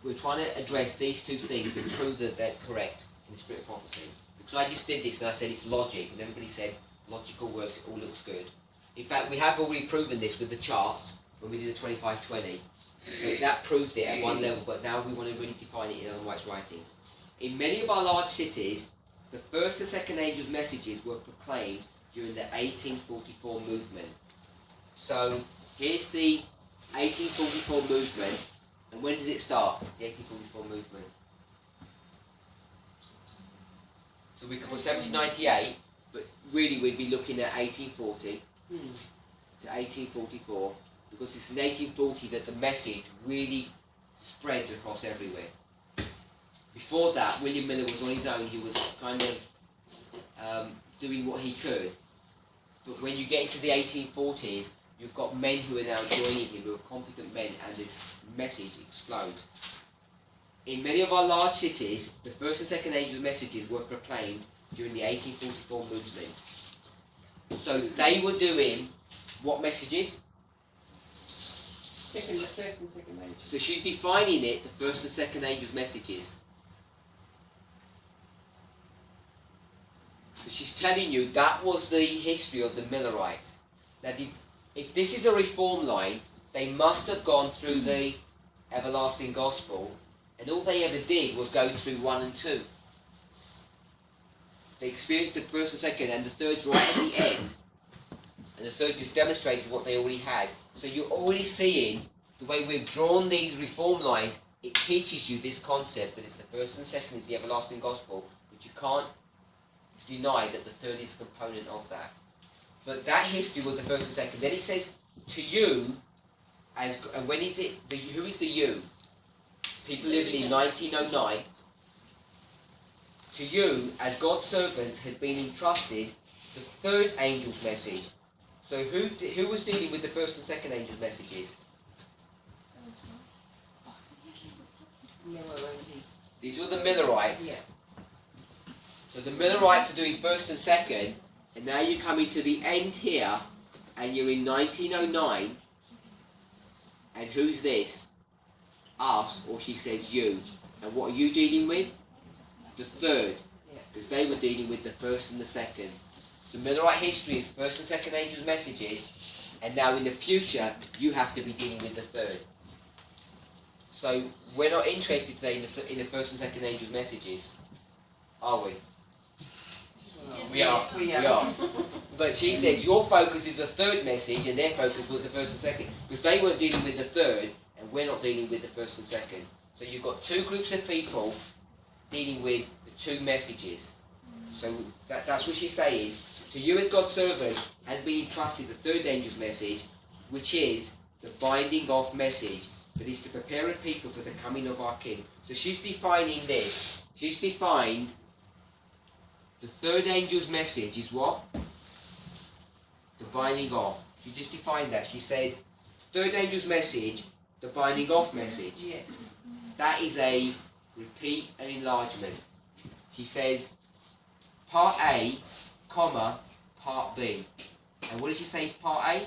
We're trying to address these two things and prove that they're correct in the spirit of prophecy. Because I just did this and I said it's logic, and everybody said logical works, it all looks good. In fact, we have already proven this with the charts when we did the 25-20. So that proved it at one level, but now we want to really define it in Ellen White's writings. In many of our large cities, the first and second angels' messages were proclaimed during the 1844 movement. So here's the 1844 movement, and when does it start? The 1844 movement. So we could put 1798, but really we'd be looking at 1840 to 1844, because it's in 1840 that the message really spreads across everywhere. Before that, William Miller was on his own. He was kind of doing what he could. But when you get into the 1840s, you've got men who are now joining him, who are competent men, and this message explodes. In many of our large cities, the first and second angels' messages were proclaimed during the 1844 movement. So they were doing what messages? The first and second angels. So she's defining it, the first and second angels' messages. So she's telling you that was the history of the Millerites. Now, if this is a reform line, they must have gone through the everlasting gospel, and all they ever did was go through 1 and 2. They experienced the first and second, and the third's right at the end, and the third just demonstrated what they already had. So you're already seeing the way we've drawn these reform lines. It teaches you this concept that it's the first and second is the everlasting gospel, but you can't deny that the third is a component of that. But that history was the first and second. Then it says, to you, and when is it, who is the you? People living in 1909. To you, as God's servants, had been entrusted the third angel's message. So who was dealing with the first and second angel's messages? Miller and his. These were the Millerites. Yeah. So the Millerites are doing first and second, and now you're coming to the end here, and you're in 1909, and who's this? Us, or she says you. And what are you dealing with? The third, because they were dealing with the first and the second. So Millerite history is first and second angels' messages, and now in the future, you have to be dealing with the third. So we're not interested today in the first and second angels' messages, are we? We are. Yes, we We are. But she says your focus is the third message, and their focus was the first and second, because they weren't dealing with the third, and we're not dealing with the first and second. So you've got two groups of people dealing with the two messages. So that's what she's saying. To you as God's servant has been entrusted the third angel's message, which is the binding off message, that is to prepare a people for the coming of our King. So she's defining this. She's defined the third angel's message is what? The binding off. She just defined that. She said, third angel's message, the binding off message. Yes. That is a repeat and enlargement. She says, part A, comma, part B. And what does she say part A?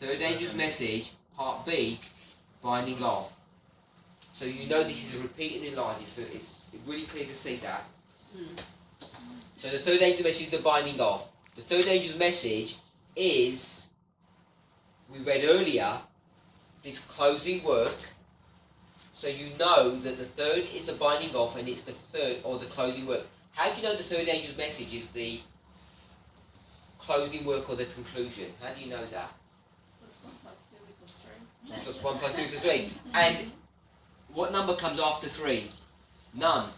Third angel's message, part B, binding off. So you know this is a repeat and enlargement. So it's really clear to see that. So the third angel's message is the binding off. The third angel's message is, we read earlier, this closing work. So you know that the third is the binding off, and it's the third or the closing work. How do you know the third angel's message is the closing work or the conclusion? How do you know that? Because 1 plus 2 equals 3. And what number comes after 3? None.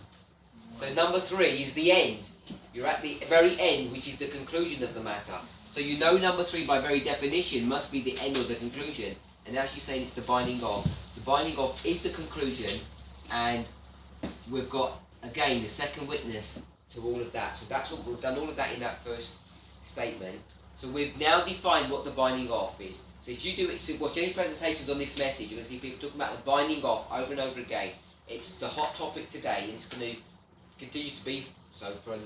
So number 3 is the end. You're at the very end, which is the conclusion of the matter. So you know number 3 by very definition must be the end or the conclusion. And now she's saying it's the binding off. The binding off is the conclusion, and we've got, again, the second witness to all of that. So that's what we've done, all of that in that first statement. So we've now defined what the binding off is. So if you do it, so watch any presentations on this message, you're going to see people talking about the binding off over and over again. It's the hot topic today, and it's going to continue to be so for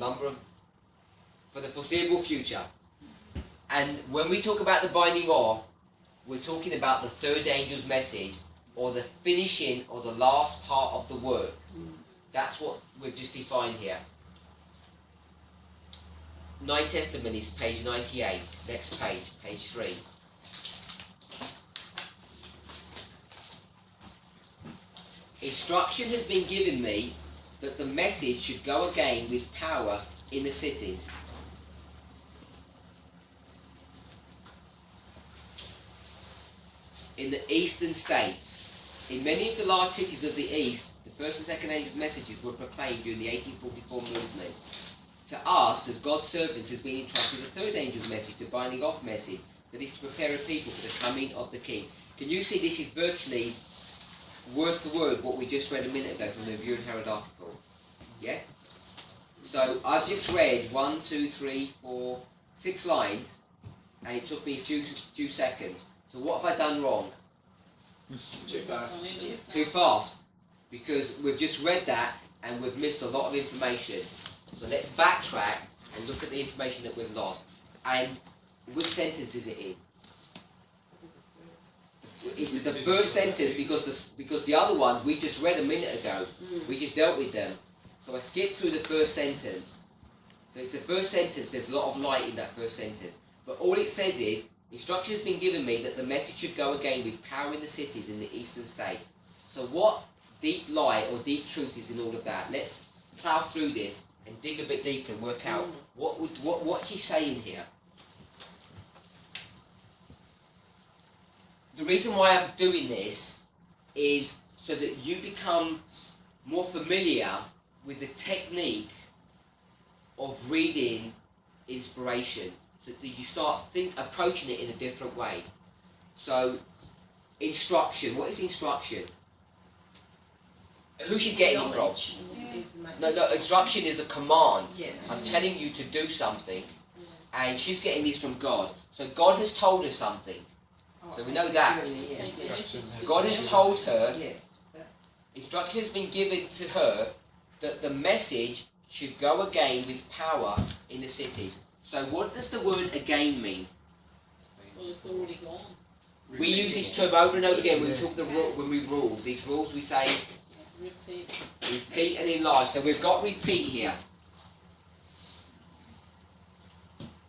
the foreseeable future. And when we talk about the binding off, we're talking about the third angel's message, or the finishing or the last part of the work. That's what we've just defined here. Nine Testimonies, page 98. Next page, page 3. Instruction has been given me that the message should go again with power in the cities. In the eastern states. In many of the large cities of the east, the first and second angel's messages were proclaimed during the 1844 movement. To us, as God's servants, has been entrusted the third angel's message, the binding off message, that is to prepare a people for the coming of the King. Can you see this is virtually word for word what we just read a minute ago from the View and Herald article? Yeah? So I've just read 1, 2, 3, 4, 6 lines, and it took me a few seconds. So what have I done wrong? Too fast. Too fast. Because we've just read that and we've missed a lot of information. So let's backtrack and look at the information that we've lost. And which sentence is it in? It's the first sentence because the other ones we just read a minute ago. We just dealt with them. So I skipped through the first sentence. So it's the first sentence. There's a lot of light in that first sentence. But all it says is, instruction has been given me that the message should go again with power in the cities in the eastern states. So what deep light or deep truth is in all of that? Let's plough through this and dig a bit deeper and work out what's he saying here. The reason why I'm doing this is so that you become more familiar with the technique of reading inspiration, so that you start approaching it in a different way. So, instruction. What is instruction? Who's she getting it from? No, instruction is a command. Yeah. I'm telling you to do something, and she's getting this from God. So God has told her something. So we know that. God has told her, instruction has been given to her that the message should go again with power in the cities. So what does the word again mean? Well, it's already gone. We use this term over and over again when we talk when we rules. These rules we say repeat and enlarge. So we've got repeat here.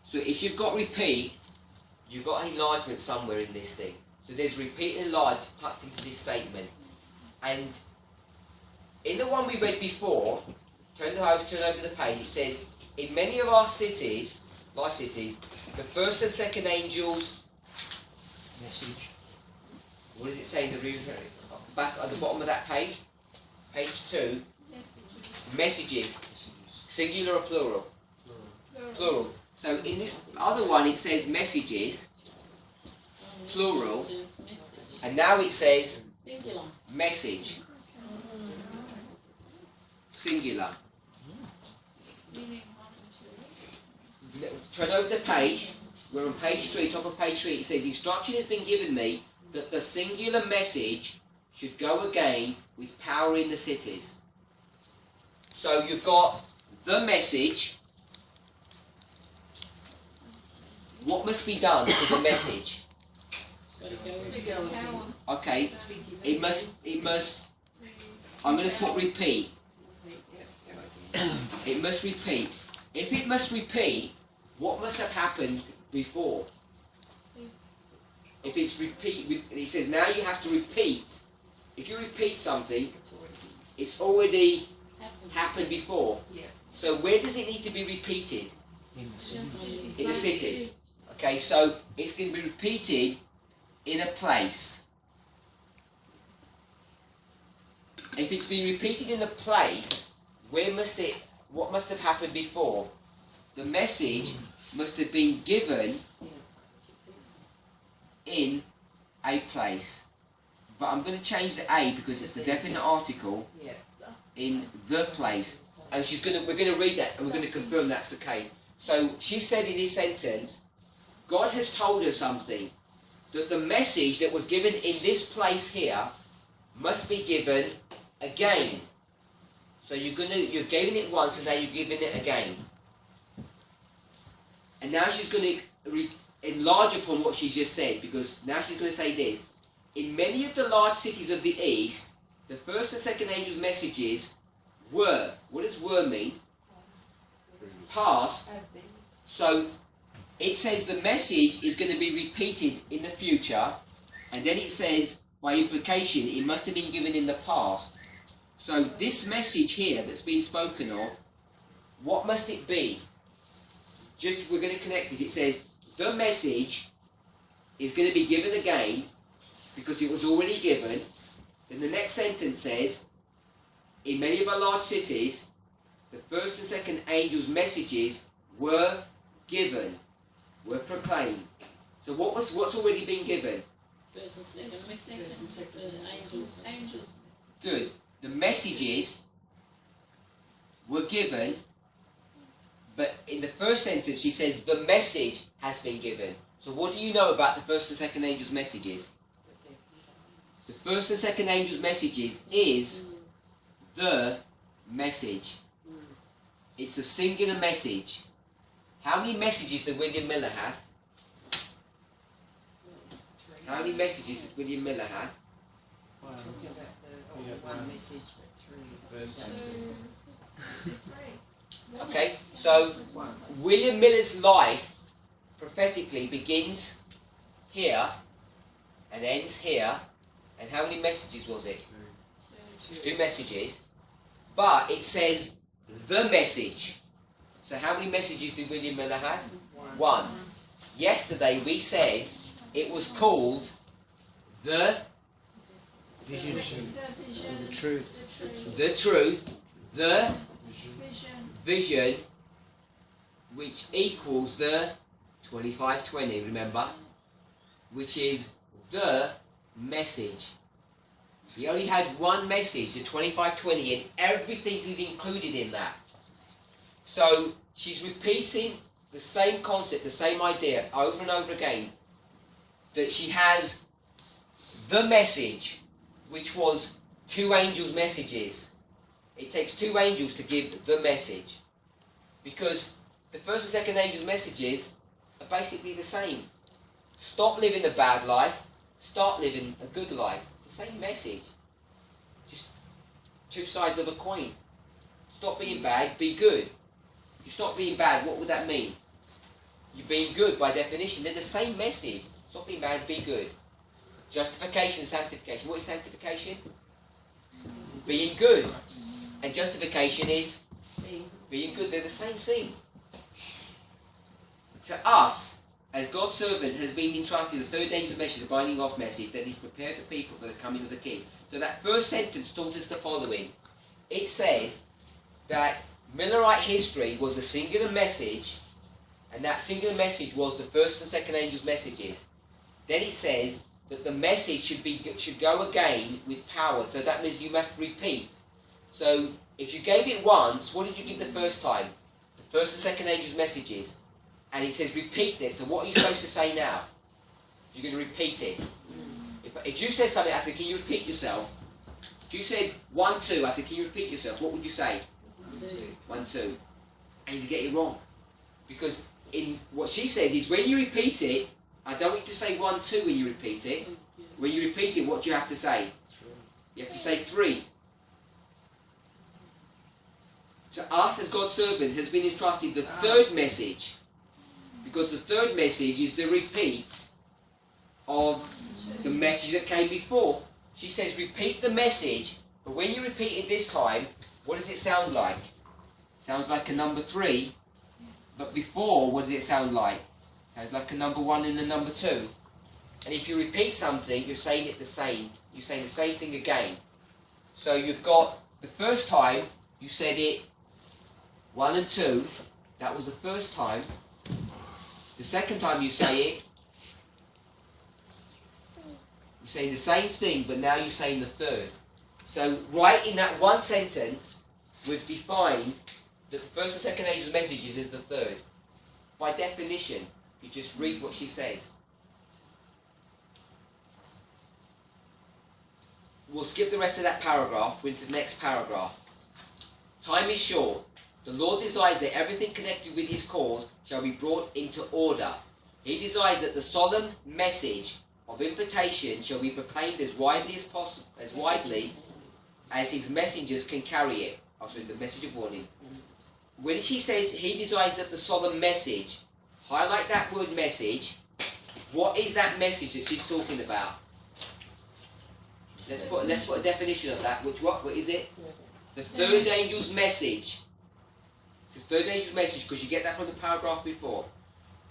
So if you've got repeat, you've got enlargement somewhere in this thing. So there's repeat and enlarge tucked into this statement. And in the one we read before, turn over the page, it says, in many of our cities, large cities, the first and second angels, Message. what does it say in the back at the bottom of that page? Page 2, messages, singular or plural? Plural. So in this other one it says messages, plural, and now it says message, singular. Turn over the page. We're on page 3, top of page 3. It says, instruction has been given me that the singular message should go again with power in the cities. So you've got the message. What must be done to the message? Okay, it must, I'm going to put repeat. It must repeat. If it must repeat, what must have happened before? If it's repeat, it says now you have to repeat. If you repeat something, it's already happened before. So where does it need to be repeated? In the In the cities. Okay, so it's going to be repeated in a place. If it's been repeated in a place, what must have happened before? The message must have been given in a place. But I'm going to change the A because it's the definite article in the place. And we're going to read that and we're going to confirm that's the case. So she said in this sentence, God has told her something, that the message that was given in this place here must be given again. So you've given it once and now you're giving it again. And now she's going to enlarge upon what she just said, because now she's going to say this. In many of the large cities of the East, the first and second angels' messages were, what does were mean? Past. So it says the message is going to be repeated in the future, and then it says, by implication, it must have been given in the past. So this message here that's been spoken of, what must it be? We're going to connect this. It says, the message is going to be given again, because it was already given. Then the next sentence says, in many of our large cities, the first and second angels' messages were given, were proclaimed. So what's already been given? First and second, First and second. first and second, angels. Angels. Good. The messages were given, but in the first sentence she says the message has been given. So what do you know about the first and second angel's messages? The first and second angel's messages is the message. It's a singular message. How many messages did William Miller have? How many messages did William Miller have? Talking about the one message, but three. Okay, so William Miller's life prophetically begins here and ends here. And how many messages was it? 2 messages. But it says the message. So how many messages did William Miller have? 1. Yesterday we said it was called the Vision. The The truth. the truth, the Vision. vision, which equals the 2520, remember? Which is the message. He only had one message, the 2520, and everything is included in that. So she's repeating the same concept, the same idea over and over again, that she has the message, which was 2 angels' messages. It takes 2 angels to give the message, because the first and second angels' messages are basically the same. Stop living a bad life, start living a good life. It's the same message, just 2 sides of a coin. Stop being bad, be good. You stop being bad, what would that mean? You're being good by definition. They're the same message. Stop being bad, be good. Justification, sanctification. What is sanctification? Being good. And justification is being good. They're the same thing. To us, as God's servant, has been entrusted the 3rd angel's message, the binding off message, that is prepared the people for the coming of the King. So that first sentence taught us the following. It said that Millerite history was a singular message, and that singular message was the first and second angel's messages. Then it says that the message should go again with power. So that means you must repeat. So if you gave it once, what did you give the first time? The first and second angel's messages. And he says repeat this. So what are you supposed to say now? You're going to repeat it. If you said something, I said, can you repeat yourself? If you said 1, 2, I said, can you repeat yourself? What would you say? 1, 2. And you get it wrong. Because in what she says is when you repeat it, I don't want you to say 1, 2 when you repeat it. When you repeat it, what do you have to say? You have to say 3. To us as God's servant has been entrusted the 3rd message. Because the 3rd message is the repeat of the message that came before. She says repeat the message, but when you repeat it this time, what does it sound like? It sounds like a number 3, but before, what did it sound like? It sounds like a number 1 and a number 2. And if you repeat something, you're saying it the same. You're saying the same thing again. So you've got, the first time, you said it 1 and 2. That was the first time. The second time you say it, you're saying the same thing, but now you're saying the 3rd. So right in that one sentence, we've defined that the first and second angel's messages is the 3rd. By definition, you just read what she says. We'll skip the rest of that paragraph. We're into the next paragraph. Time is short. The Lord desires that everything connected with his cause shall be brought into order. He desires that the solemn message of invitation shall be proclaimed as widely as possible, as widely as his messengers can carry it. Also, the message of warning. When she says he desires that the solemn message, highlight that word message. What is that message that she's talking about? Let's put a definition of that. What is it? The 3rd angel's message. It's the 3rd angel's message because you get that from the paragraph before.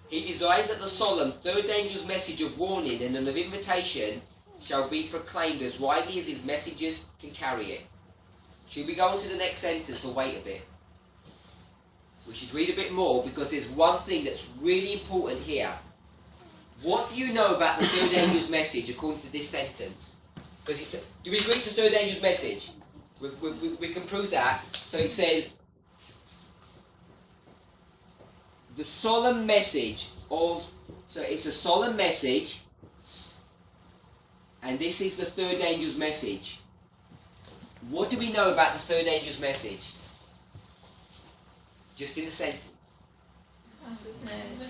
He desires that the solemn 3rd angel's message of warning and of invitation shall be proclaimed as widely as his messengers can carry it. Should we go on to the next sentence or wait a bit? We should read a bit more because there's one thing that's really important here. What do you know about the third angel's message according to this sentence? Because it's do we agree it's the third angel's message? We can prove that. So it says, the solemn message of, so it's a solemn message, and this is the third angel's message. What do we know about the third angel's message? Just in a sentence.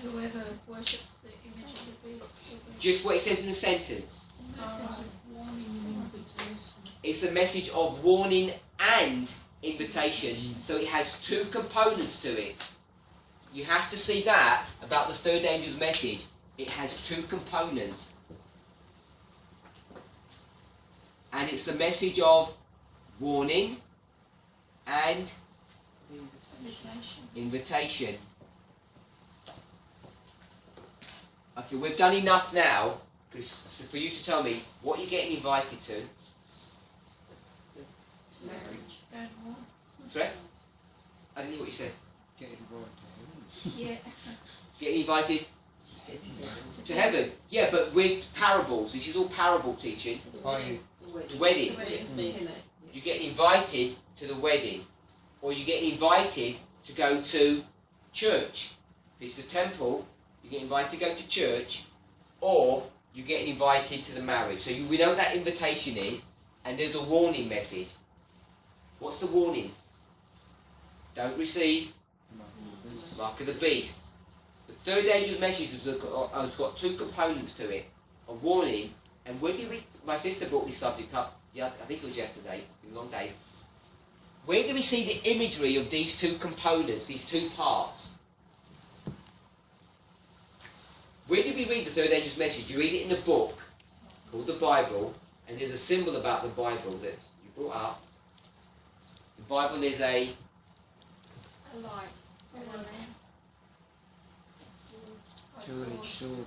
Whoever worships the image of the beast will be Just what it says in the sentence. Message of warning and invitation. It's a message of warning and invitation. So it has two components to it. You have to see that about the third angel's message. It has two components. And it's the message of warning and invitation. Okay, we've done enough now for you to tell me what you're getting invited to. Marriage. going on. Sorry? I didn't hear what you said. Get involved to heaven. Yeah. Getting invited to heaven. Yeah, but with parables. This is all parable teaching. By Wedding. Wedding. You get invited to the wedding, or you get invited to go to church. If it's the temple, you get invited to go to church, or you get invited to the marriage. So we know what that invitation is, and there's a warning message. What's the warning? Don't receive mark of the beast. The third angel's message has got two components to it: a warning. And where do we? My sister brought this subject up. I think it was yesterday. It's been a long day. Where do we see the imagery of these two components, these two parts? Where did we read the third angel's message? You read it in a book called the Bible, and there's a symbol about the Bible that you brought up. The Bible is a A light. Two-edged sword.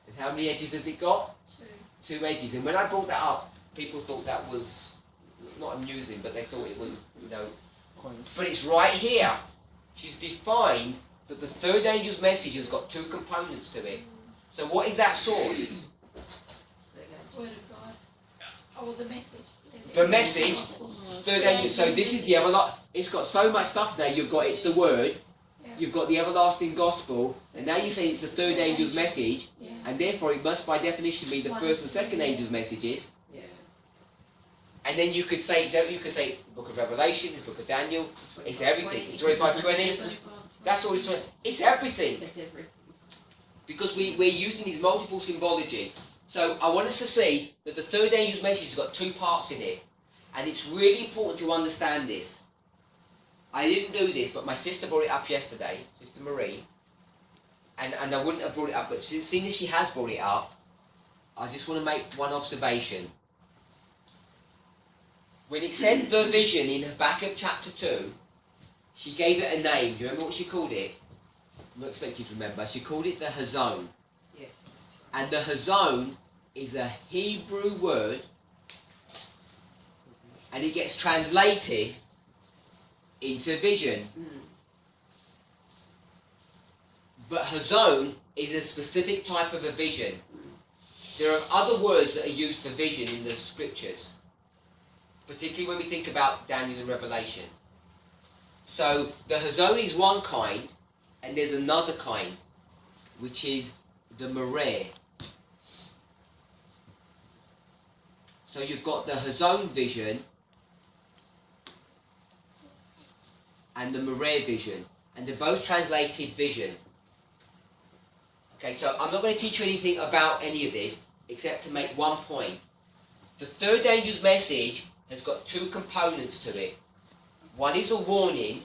and how many edges has it got? Two. Two edges. And when I brought that up, people thought that was not amusing, but they thought it was, Quite But it's right here. She's defined that the third angel's message has got two components to it. So what is that sword? Word of God. Oh, the message. The message, third angel. So this is the it's got so much stuff now. You've got it's the word. Yeah. You've got the everlasting gospel, and now you say it's the third angel's message, Yeah. and therefore it must by definition be the first and second angel's messages. Yeah. And then you could say it's the book of Revelation, it's the book of Daniel, it's everything. It's 25:20. That's all it's doing. It's everything. That's everything. Because we're using these multiple symbology. So I want us to see that the third angel's message has got two parts in it. And it's really important to understand this. I didn't do this, but my sister brought it up yesterday, Sister Marie. And I wouldn't have brought it up, but seeing as she has brought it up, I just want to make one observation. When it said the vision in Habakkuk chapter 2, she gave it a name. Do you remember what she called it? I'm not expecting you to remember. She called it the Hazon. Yes, that's right. And the Hazon is a Hebrew word, and it gets translated into vision. Mm. But Hazon is a specific type of a vision. There are other words that are used for vision in the scriptures, particularly when we think about Daniel and Revelation. So the Hazon is one kind, and there's another kind, which is the Mareh. So you've got the Hazon vision and the Mareh vision, and they're both translated vision. Okay, so I'm not going to teach you anything about any of this, except to make one point. The third angel's message has got two components to it. One is a warning,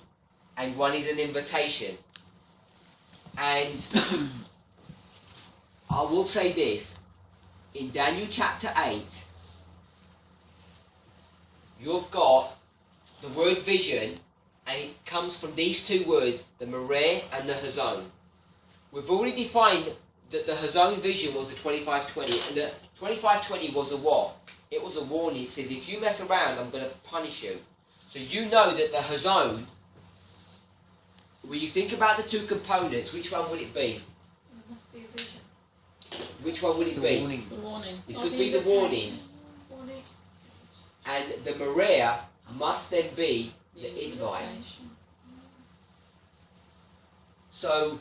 and one is an invitation. And I will say this, in Daniel chapter 8, you've got the word vision, and it comes from these two words, the Mareh and the Hazon. We've already defined that the Hazon vision was the 25:20, and the 25:20 was a what? It was a warning. It says, if you mess around, I'm going to punish you. So you know that the Hazon, when you think about the two components, which one would it be? It must be a vision. Which one would it The be? warning. The warning. This Or would the be the warning. invitation. Warning. And the Maria must then be the invite. Invitation. So,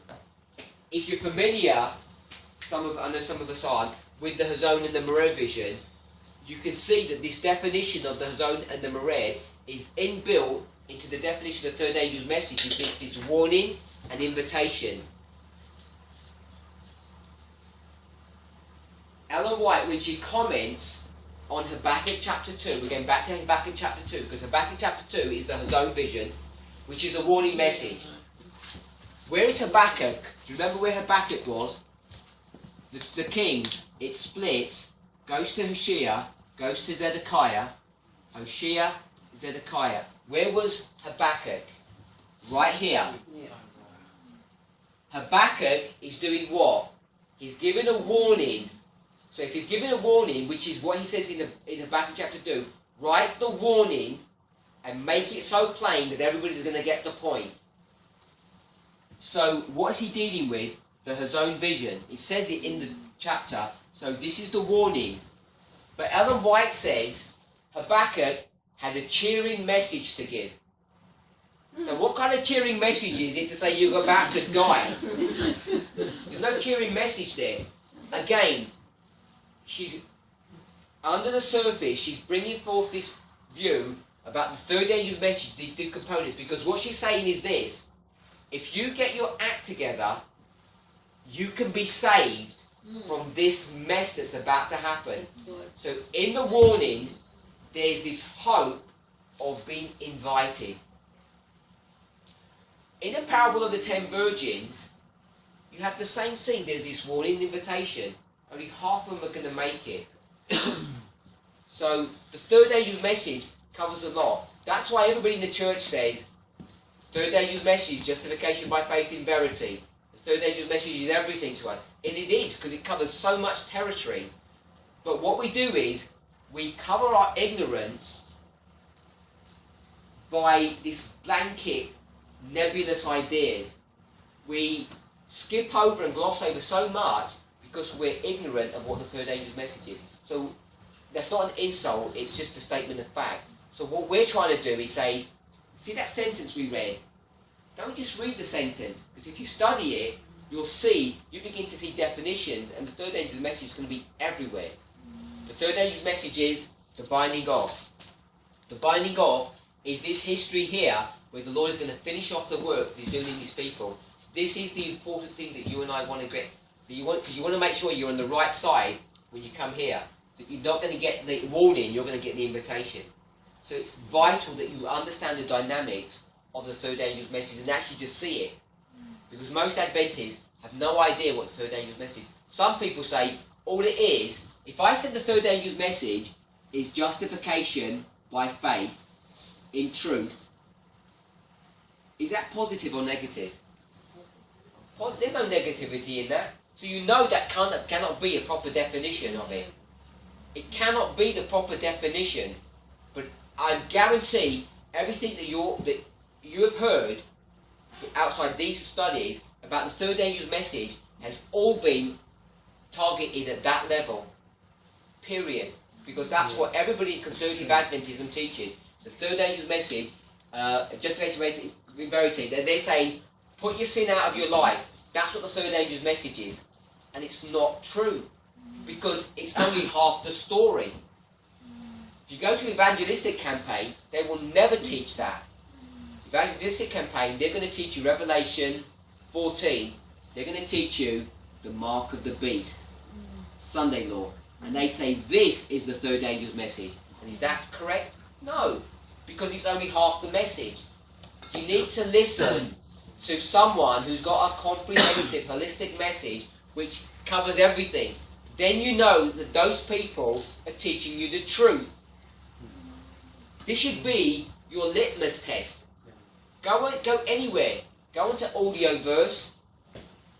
if you're familiar, I know some of us aren't, with the Hazon and the Mered vision, you can see that this definition of the Hazon and the Mered is inbuilt into the definition of the third angel's message. It's this warning and invitation. Ellen White, when she comments on Habakkuk chapter 2, we're going back to Habakkuk chapter 2, because Habakkuk chapter 2 is the Hazon vision, which is a warning message. Where is Habakkuk? Do you remember where Habakkuk was? The king, it splits, goes to Hoshea, goes to Zedekiah, Hoshea, Zedekiah. Where was Habakkuk? Right here. Habakkuk is doing what? He's giving a warning. So if he's giving a warning, which is what he says in Habakkuk chapter 2, write the warning and make it so plain that everybody's going to get the point. So what is he dealing with? The Hazon vision. It says it in the chapter. So this is the warning. But Ellen White says Habakkuk had a cheering message to give. So what kind of cheering message is it to say you're about to die? There's no cheering message there. Again, she's under the surface, she's bringing forth this view about the third angel's message, these two components, because what she's saying is this: if you get your act together, you can be saved from this mess that's about to happen. So in the warning, there's this hope of being invited. In the parable of the 10 virgins, you have the same thing. There's this warning invitation. Only half of them are going to make it. So the third angel's message covers a lot. That's why everybody in the church says, third angel's message, justification by faith in verity. The third angel's message is everything to us. And it is, because it covers so much territory. But what we do is, we cover our ignorance by this blanket, nebulous ideas. We skip over and gloss over so much because we're ignorant of what the third angel's message is. So that's not an insult, it's just a statement of fact. So what we're trying to do is say, see that sentence we read? Don't just read the sentence, because if you study it, you begin to see definitions, and the third angel's message is going to be everywhere. The third angel's message is the binding of. The binding of is this history here, where the Lord is going to finish off the work that He's doing in His people. This is the important thing that you and I want to get. Because you want to make sure you're on the right side when you come here. That you're not going to get the warning, you're going to get the invitation. So it's vital that you understand the dynamics of the third angel's message and actually just see it. Because most Adventists have no idea what the third angel's message is. Some people say, all it is, if I said the third angel's message is justification by faith in truth, is that positive or negative? There's no negativity in that. So you know that cannot be a proper definition of it. It cannot be the proper definition. But I guarantee everything that you have heard outside these studies about the third angel's message has all been targeted at that level. Period. Because that's what everybody in conservative Adventism teaches. The third angel's message, justification in verity. They're saying, put your sin out of your life. That's what the third angel's message is. And it's not true. Because it's only half the story. If you go to evangelistic campaign, they will never teach that. Evangelistic campaign, they're going to teach you Revelation 14. They're going to teach you the mark of the beast. Sunday law. And they say this is the third angel's message. And is that correct? No. Because it's only half the message. You need to listen to someone who's got a comprehensive, holistic message which covers everything. Then you know that those people are teaching you the truth. This should be your litmus test. Go anywhere. Go into Audioverse.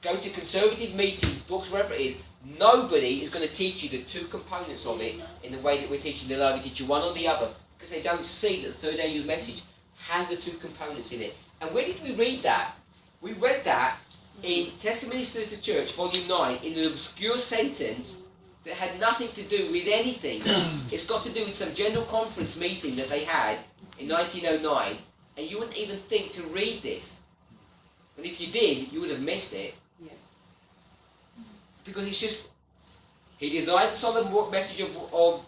Go to conservative meetings, books, wherever it is. Nobody is going to teach you the two components of it in the way that we're teaching. They'll either teach you one or the other, because they don't see that the third angel's message has the two components in it. And where did we read that? We read that in Testimonies to the Church, Volume 9, in an obscure sentence that had nothing to do with anything. It's got to do with some general conference meeting that they had in 1909, and you wouldn't even think to read this. And if you did, you would have missed it. Yeah. Because it's just, he desires the solemn message of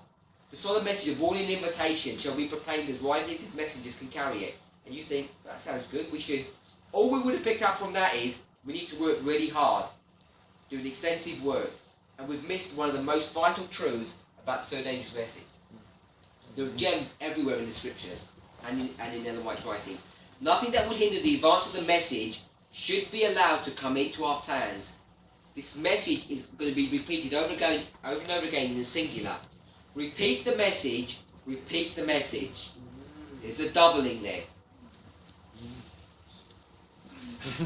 the solemn message of warning and invitation shall be proclaimed as widely as his messengers can carry it. And you think, that sounds good, all we would have picked up from that is, we need to work really hard, do an extensive work, and we've missed one of the most vital truths about the third angel's message. There are gems everywhere in the scriptures and in Ellen White's writings. Nothing that would hinder the advance of the message should be allowed to come into our plans. This message is going to be repeated over and over again in the singular. Repeat the message, repeat the message. There's a doubling there.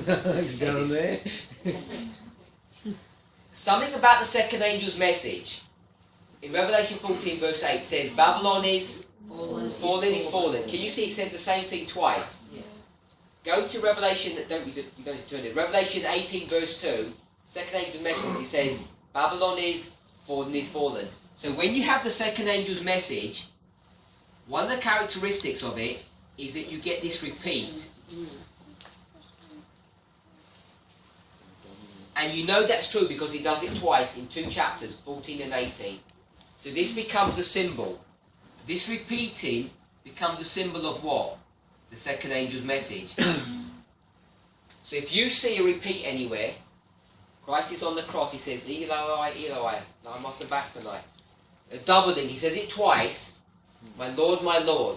Down there. Something about the second angel's message. In Revelation 14 verse 8 says, Babylon is fallen. Can you see it says the same thing twice? Yeah. Go to Revelation, you don't need to turn it. Revelation 18 verse 2, second angel's message, it says, Babylon is fallen. So when you have the second angel's message, one of the characteristics of it is that you get this repeat. And you know that's true because he does it twice in 2 chapters, 14 and 18. So this becomes a symbol. This repeating becomes a symbol of what? The second angel's message. So if you see a repeat anywhere, Christ is on the cross, he says, Eloi, Eloi, lama sabachthani. A double thing, he says it twice, my Lord,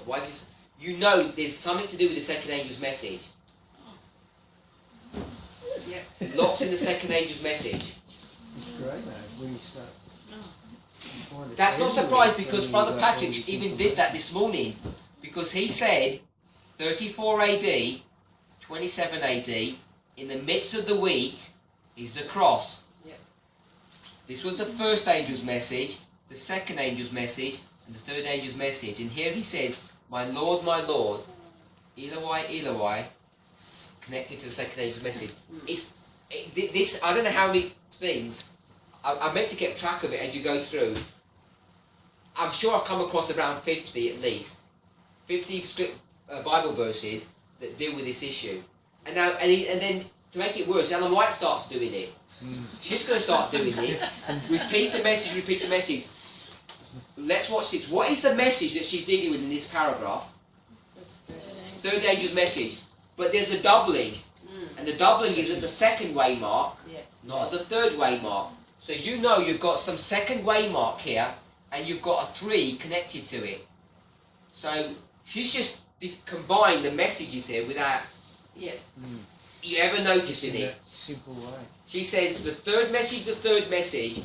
why does you know there's something to do with the second angel's message. Yeah. Lots in the second angel's message. It's great, man, when you start. You find it That's not everywhere, surprised because telling Brother you about all Patrick these even different did that this morning, because he said 34 AD, 27 AD, in the midst of the week is the cross. Yeah. This was the first angel's message, the second angel's message, and the third angel's message. And here he says, my Lord, Eloi, Eloi, connected to the second angel's message. This, I don't know how many things, I meant to get track of it as you go through. I'm sure I've come across around 50 at least. 50 Bible verses that deal with this issue. And now, and then to make it worse, Ellen White starts doing it. She's going to start doing this. Repeat the message. Let's watch this. What is the message that she's dealing with in this paragraph? Third angel's message. But there's a doubling. And the doubling is at the second way mark, not at the third way mark. So you know you've got some second way mark here, and you've got a 3 connected to it. So she's just combined the messages here without you ever noticing it. Simple way. She says the third message,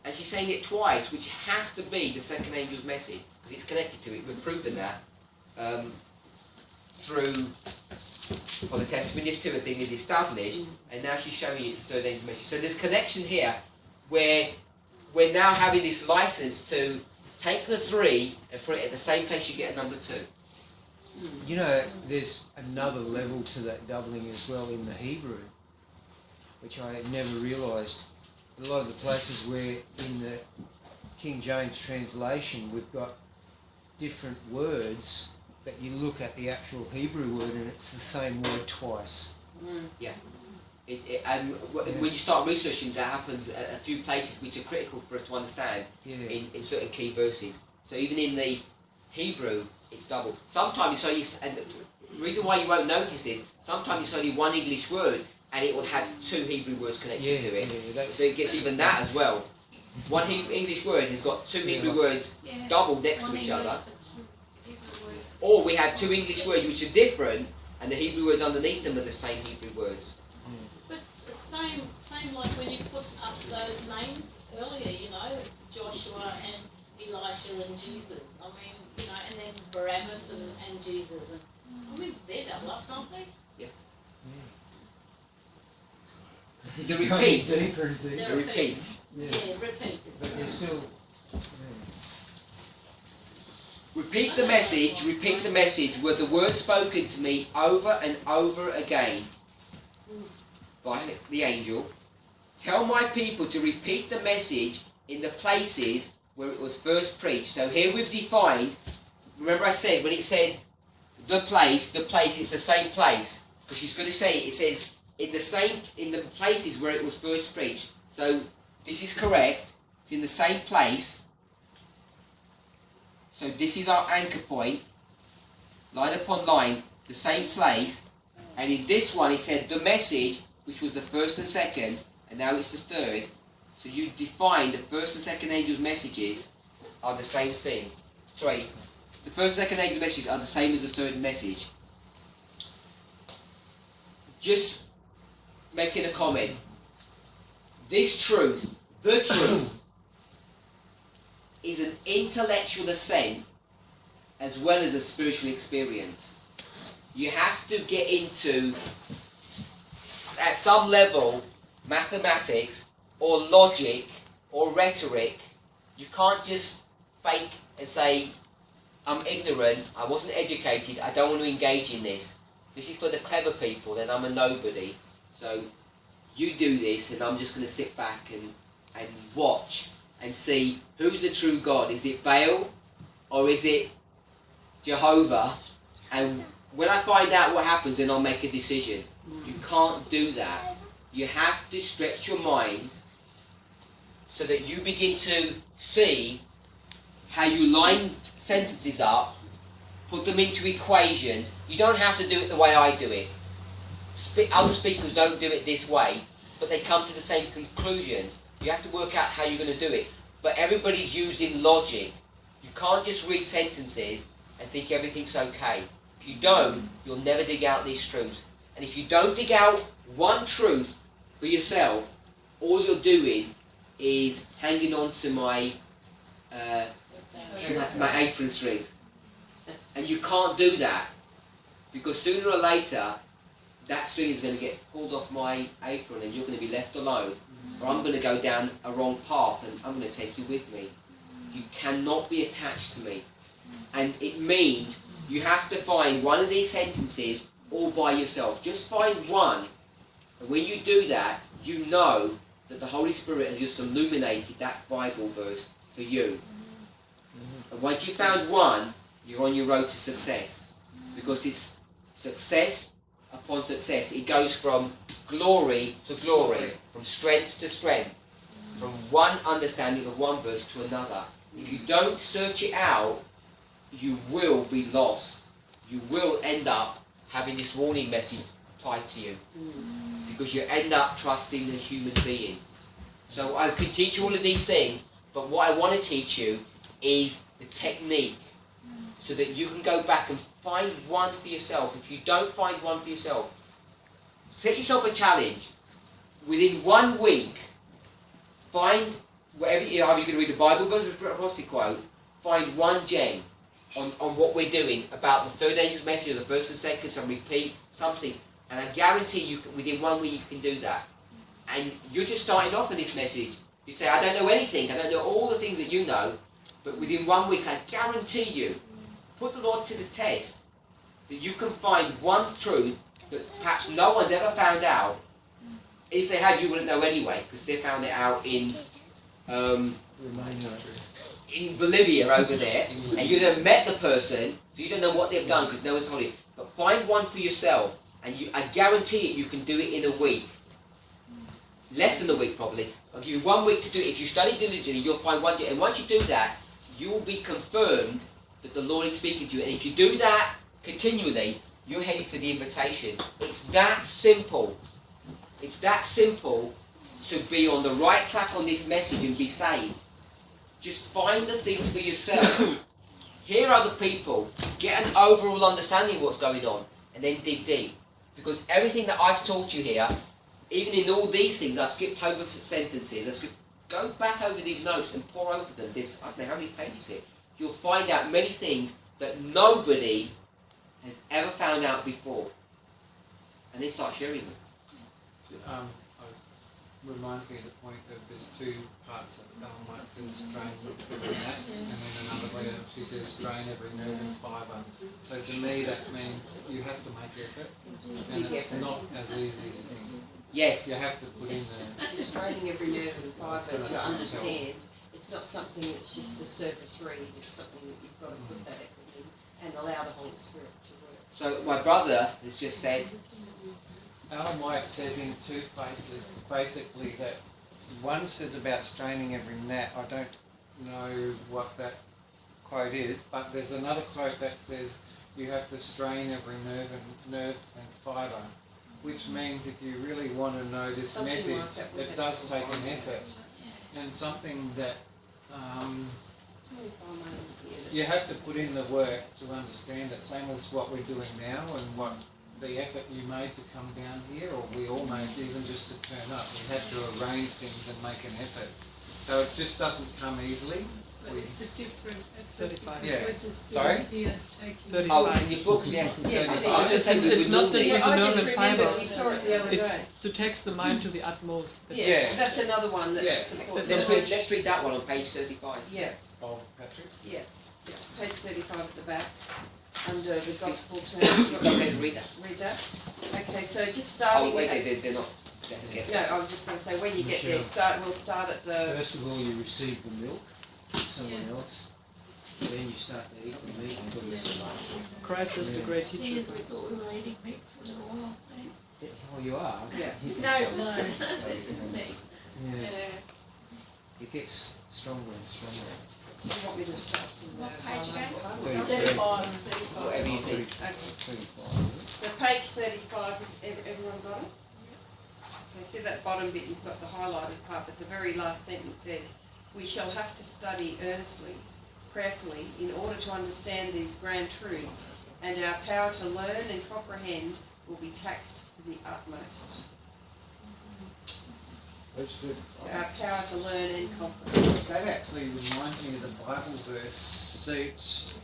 and she's saying it twice, which has to be the second angel's message, because it's connected to it. We've proven that through the testimony of Timothy is established, and now she's showing you it's the third angel's message. So there's connection here where we're now having this license to take the 3 and put it at the same place you get a number 2. You know, there's another level to that doubling as well in the Hebrew, which I had never realised. A lot of the places where in the King James translation we've got different words, but you look at the actual Hebrew word and it's the same word twice. Yeah. When you start researching, that happens at a few places which are critical for us to understand in certain key verses. So even in the Hebrew, it's double. Sometimes it's only, and the reason why you won't notice this, sometimes it's only one English word and it will have 2 Hebrew words connected to it. So it gets even that as well. One English word has got 2 Hebrew words doubled next to each other. Or we have 2 English words which are different, and the Hebrew words underneath them are the same Hebrew words. But same like when you put up those names earlier, you know, Joshua and Elisha and Jesus. I mean, you know, and then Barabbas and Jesus. And, I mean, they're double ups, aren't they? Yeah. The repeats. Deeper and deeper. The repeats. Yeah, repeat. But they're still... Repeat the message were the words spoken to me over and over again. by the angel, tell my people to repeat the message in the places where it was first preached. So here we've defined, remember I said, when it said the place, it's the same place. Because she's going to say, it says, in the places where it was first preached. So this is correct. It's in the same place. So this is our anchor point. Line upon line, the same place. And in this one it said the message, which was the first and second, and now it's the third. So you define the first and second angel's messages are the same thing. Sorry, the first and second angel's messages are the same as the third message. Just making a comment. This truth, the truth, is an intellectual assent as well as a spiritual experience. You have to get into, at some level, mathematics or logic or rhetoric. You can't just fake and say, I'm ignorant, I wasn't educated, I don't want to engage in this. This is for the clever people and I'm a nobody. So you do this and I'm just going to sit back and watch and see who's the true God. Is it Baal or is it Jehovah? And when I find out what happens, then I'll make a decision. You can't do that. You have to stretch your minds so that you begin to see how you line sentences up, put them into equations. You don't have to do it the way I do it. Other speakers don't do it this way, but they come to the same conclusions. You have to work out how you're going to do it. But everybody's using logic. You can't just read sentences and think everything's okay. If you don't, you'll never dig out these truths. And if you don't dig out one truth for yourself, all you're doing is hanging on to my apron strings. And you can't do that, because sooner or later that string is going to get pulled off my apron and you're going to be left alone, or I'm going to go down a wrong path and I'm going to take you with me. You cannot be attached to me. And it means you have to find one of these sentences all by yourself. Just find one, and when you do that, you know that the Holy Spirit has just illuminated that Bible verse for you. And once you've found one, you're on your road to success, because it's success upon success. It goes from glory to glory, from strength to strength, from one understanding of one verse to another. If you don't search it out, you will be lost. You will end up having this warning message applied to you, because you end up trusting a human being. So I could teach you all of these things, but what I want to teach you is the technique, so that you can go back and find one for yourself. If you don't find one for yourself, set yourself a challenge. Within 1 week, find whatever, either you're going to read a Bible verse or a prophecy quote, find one gem on what we're doing about the third angel's message, or the first and second, some repeat, something. And I guarantee you, within 1 week, you can do that. And you're just starting off with this message. You say, I don't know anything, I don't know all the things that you know, but within 1 week, I guarantee you, put the Lord to the test, that you can find one truth that perhaps no one's ever found out. If they had, you wouldn't know anyway, because they found it out in Bolivia over there, and you'd have met the person, so you don't know what they've done because no one's told you. But find one for yourself, and I guarantee it, you can do it in a week. Less than a week, probably. I'll give you 1 week to do it. If you study diligently, you'll find one. And once you do that, you will be confirmed that the Lord is speaking to you. And if you do that continually, your head is to the invitation. It's that simple. It's that simple to be on the right track on this message and be saved. Just find the things for yourself. Hear other people. Get an overall understanding of what's going on. And then dig deep. Because everything that I've taught you here, even in all these things, I've skipped over sentences. Go back over these notes and pour over them. This, I don't know how many pages it. You'll find out many things that nobody has ever found out before. And then start sharing them. Reminds me of the point that there's two parts of it. One says strain every neck, and then another way she says strain every nerve and fibre. So to me that means you have to make effort, and it's not as easy as you think. Yes. You have to put in the... You're straining every nerve and That's fibre gonna to help. understand. It's not something that's just a surface read. It's something that you've got to put that effort in and allow the Holy Spirit to work. So my brother has just said, Ellen White says in two places, basically, that one says about straining every gnat. I don't know what that quote is, but there's another quote that says you have to strain every nerve and fibre, which means if you really want to know this Something message, like that, it does take an effort, and something that you have to put in the work to understand it. Same as what we're doing now and what the effort you made to come down here, or we all made even just to turn up. We had to arrange things and make an effort. So it just doesn't come easily. But it's a different effort. 35. because Yeah. we're just Sorry? here taking 35. oh, it's in your books, yeah. It's not business Yeah, with I nerve just and remembered fibre. we saw it the other It's day. to tax the mind to the utmost. Yeah, that's another one that Yeah. supports Let's it. read that one on page 35. Yeah, Of Patrick's. yeah. Page 35 at the back, under the gospel term. Go ahead and read that. Read that. Okay, so just Oh, starting wait, at... they're not. They have to get No, I was just going to say, when you get there, we'll start at the... First of all, you receive the milk from someone else. Then you start to eat the meat from yourself. Christ is the great Thing teacher. is, we thought we were eating meat for a little while. Eh? Oh, you are? Yeah. No, this is meat. Yeah. Yeah. It gets stronger and stronger. You want me to start from What the page again? part? 35. whatever you think. Okay. 35. So page 35, everyone got it? Okay, see that bottom bit, you've got the highlighted part, but the very last sentence says, we shall have to study earnestly, prayerfully, in order to understand these grand truths, and our power to learn and comprehend will be taxed to the utmost. So our power to learn and comprehend. That actually reminds me of the Bible verse,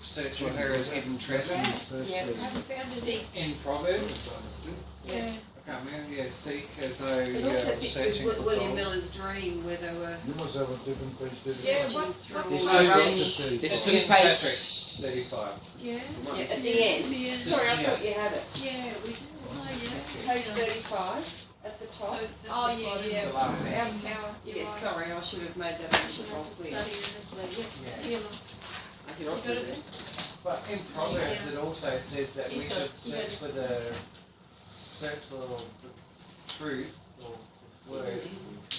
search for her as hidden treasure. First Yeah. thing. I haven't found it. Seek. In Proverbs, Yeah. I can't remember, yeah, seek as though It you're also fits searching with for William gold. Miller's dream, where they were You must have a different page. Yeah, searching what- through what- all There's the two No, rubbish. pages. There's It's two in pages. Patrick's 35. Yeah. Yeah, at the end. The end. Sorry, I Yeah. thought you had it. Yeah, we do. Oh, yeah. Page 35 at the top. So it's at oh, yeah, yeah. The last Our sentence. power. You're Yes, right. sorry, I should have made that We should more have to clear. study earnestly. Yeah. Yeah. look. I can You also got do it that. there? But in Proverbs it also says that we He's got should it. You got search it. for the truth or the word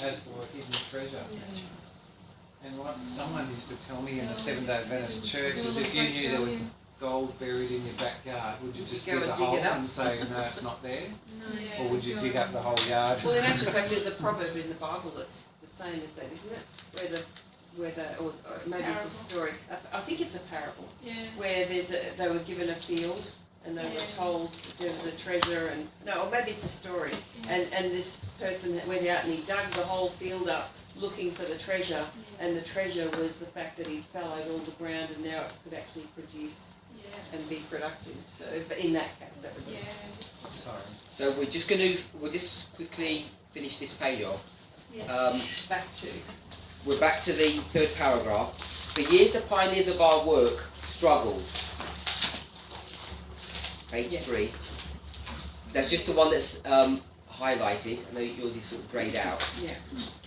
as for a hidden treasure. And like someone used to tell me in the Seventh-day Adventist church is if you knew there was gold buried in your backyard, would you just Go dig a and dig hole it up? and say, no, it's not there? No. Or would you dig up the whole yard? Well, in actual fact, there's a proverb in the Bible that's the same as that, isn't it? Or maybe it's a story. I think it's a parable Yeah. where they were given a field and they were Yeah. told there was a treasure, and or maybe it's a story. And this person went out and he dug the whole field up looking for the treasure, and the treasure was the fact that he fellowed all the ground and now it could actually produce Yeah. and be productive. So, but in that case, that was it. Yeah. Sorry. So we'll just quickly finish this page off. Yes. Back to. We're back to the third paragraph. For years, the pioneers of our work struggled. Page Yes. 3. That's just the one that's highlighted. I know yours is sort of greyed out. Yeah.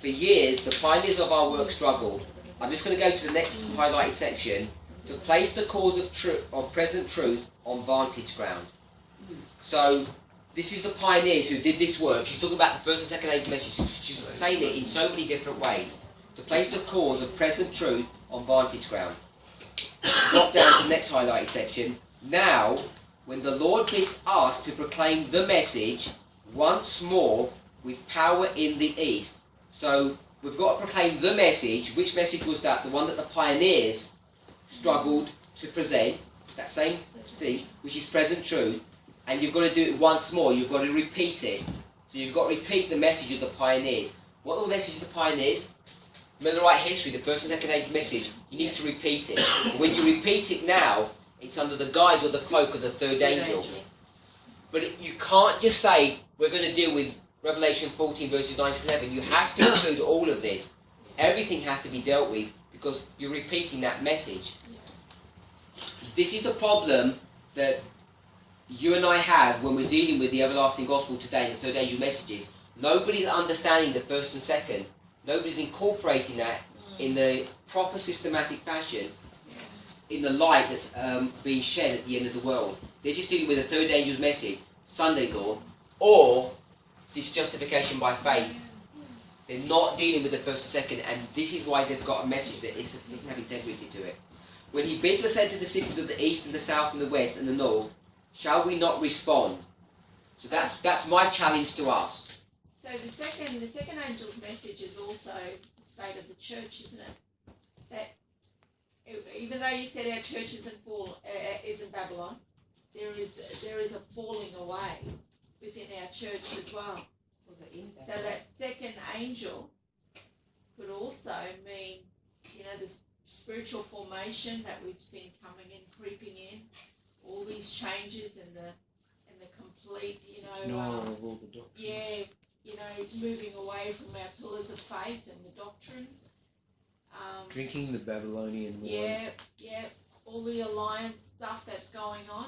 For years, the pioneers of our work struggled. I'm just going to go to the next highlighted section to place the cause of present truth on vantage ground. So, this is the pioneers who did this work. She's talking about the first and second age message. She's saying it in so many different ways. To place the cause of present truth on vantage ground. Drop down to the next highlighted section. Now, when the Lord bids us to proclaim the message once more with power in the east. So, we've got to proclaim the message. Which message was that? The one that the pioneers struggled to present. That same thing, which is present truth. And you've got to do it once more. You've got to repeat it. So you've got to repeat the message of the pioneers. What are the message of the pioneers? Millerite history, the first and second age message. You need to repeat it. But when you repeat it now, it's under the guise or the cloak of the third angel. But you can't just say, we're going to deal with Revelation 14 verses 9 to 11. You have to include all of this. Everything has to be dealt with because you're repeating that message. This is the problem that you and I have when we're dealing with the everlasting gospel today, the third angel messages. Nobody's understanding the first and second. Nobody's incorporating that in the proper systematic fashion, in the light that's being shed at the end of the world. They're just dealing with the third angel's message, Sunday law, or this justification by faith. They're not dealing with the first and second, and this is why they've got a message that doesn't have integrity to it. When he bids us enter the cities of the east and the south and the west and the north, shall we not respond? So that's my challenge to us. So the second angel's message is also the state of the church, isn't it? That even though you said our church is in Babylon, there is a falling away within our church as well. So that second angel could also mean, the spiritual formation that we've seen coming in, creeping in, all these changes and the complete, Denial of all the doctrines. yeah, moving away from our pillars of faith and the doctrines. Drinking the Babylonian wine. Yeah, all the alliance stuff that's going on.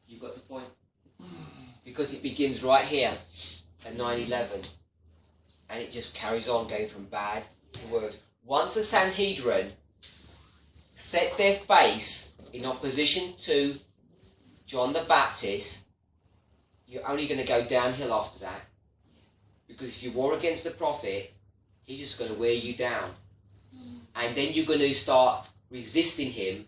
You've got the point. Because it begins right here at 9/11, and it just carries on going from bad to worse. Once the Sanhedrin set their face in opposition to John the Baptist, you're only going to go downhill after that. Because if you war against the prophet, he's just going to wear you down. And then you're going to start resisting him,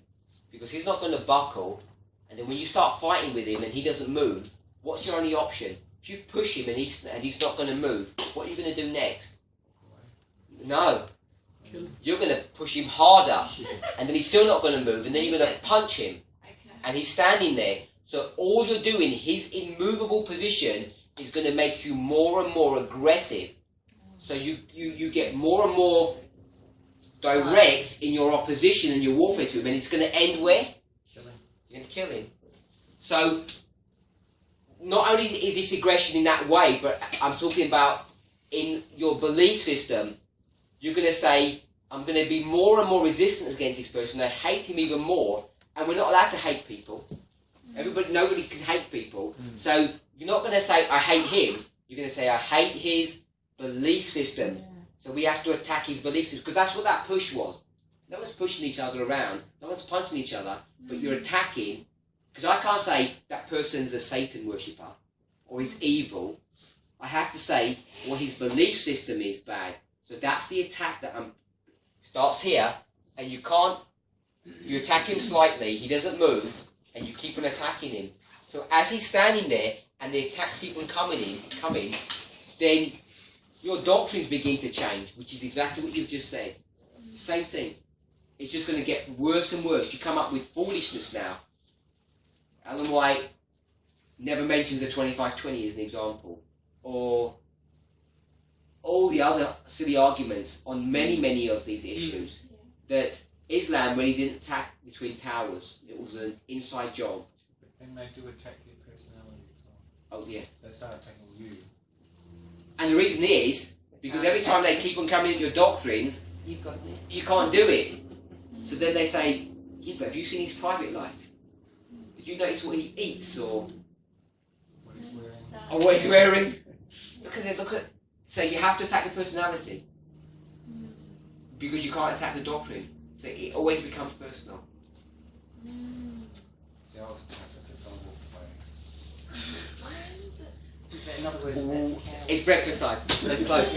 because he's not going to buckle. And then when you start fighting with him and he doesn't move, what's your only option? If you push him and he's not going to move, what are you going to do next? No. You're going to push him harder, and then he's still not going to move, and then you're going to punch him. And he's standing there. So all you're doing, his immovable position, is going to make you more and more aggressive. So you get more and more direct in your opposition and your warfare to him, and it's going to end where? You're going to kill him. So not only is this aggression in that way, but I'm talking about in your belief system, you're going to say, I'm going to be more and more resistant against this person. I hate him even more. And we're not allowed to hate people. Nobody can hate people. So you're not going to say, I hate him. You're going to say, I hate his belief system. So we have to attack his belief system. Because that's what that push was. No one's pushing each other around. No one's punching each other. But you're attacking. Because I can't say that person's a Satan worshipper or he's evil. I have to say, well, his belief system is bad. So that's the attack that starts here, and you attack him slightly, he doesn't move, and you keep on attacking him. So as he's standing there, and the attacks keep on coming, then your doctrines begin to change, which is exactly what you've just said. Same thing. It's just going to get worse and worse. You come up with foolishness now. Ellen White never mentions the 25-20 as an example, or all the other silly arguments on many of these issues. That Islam really didn't attack between towers. It was an inside job. But then they do attack your personality as well. Oh yeah. They start attacking you. And the reason is because every time they keep on coming into your doctrines, You've got it. you can't do it. So then they say, yeah, but have you seen his private life? Did you notice what he eats or What he's wearing. or what he's wearing? Look at it. So you have to attack the personality because you can't attack the doctrine. So it always becomes personal. See, I was a pacifist, I walked away. In other words, that's a cow. It's breakfast time. Let's close.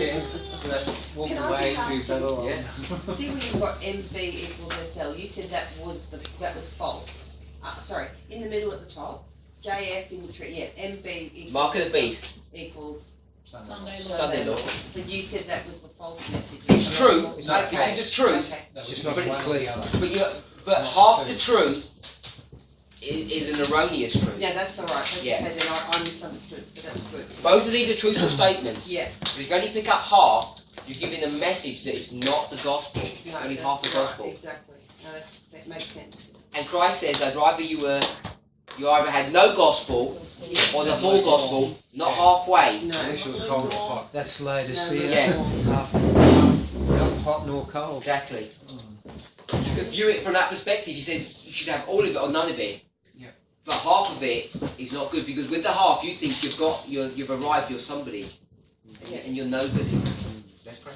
Walk Can I away just ask to Babylon. Yeah. See where you've got MB equals SL. You said that was false. Sorry, in the middle at the top, JF in the tree. Yeah, MB equals Mark of the SL beast. equals. Sunday law. Sunday law. But you said that was the false message. It's true. Okay. This is the truth. Okay. It's just not But it- clear. But half the truth is an erroneous truth. Yeah, that's all right. That's Yeah. okay. Then I misunderstood. So that's good. Both of these are truthful statements. Yeah. But if you only pick up half, you're giving a message that it's not the gospel. No, only that's half the right, gospel. Exactly. No, that makes sense. And Christ says, I'd rather you either had no gospel or the full gospel, not halfway. No. Unless you was cold or hot. That's Laodicea. Yeah. Not hot nor cold. Exactly. You could view it from that perspective. He says you should have all of it or none of it. Yeah. But half of it is not good because with the half you think you've arrived, you're somebody. Yeah, and you're nobody. Let's pray.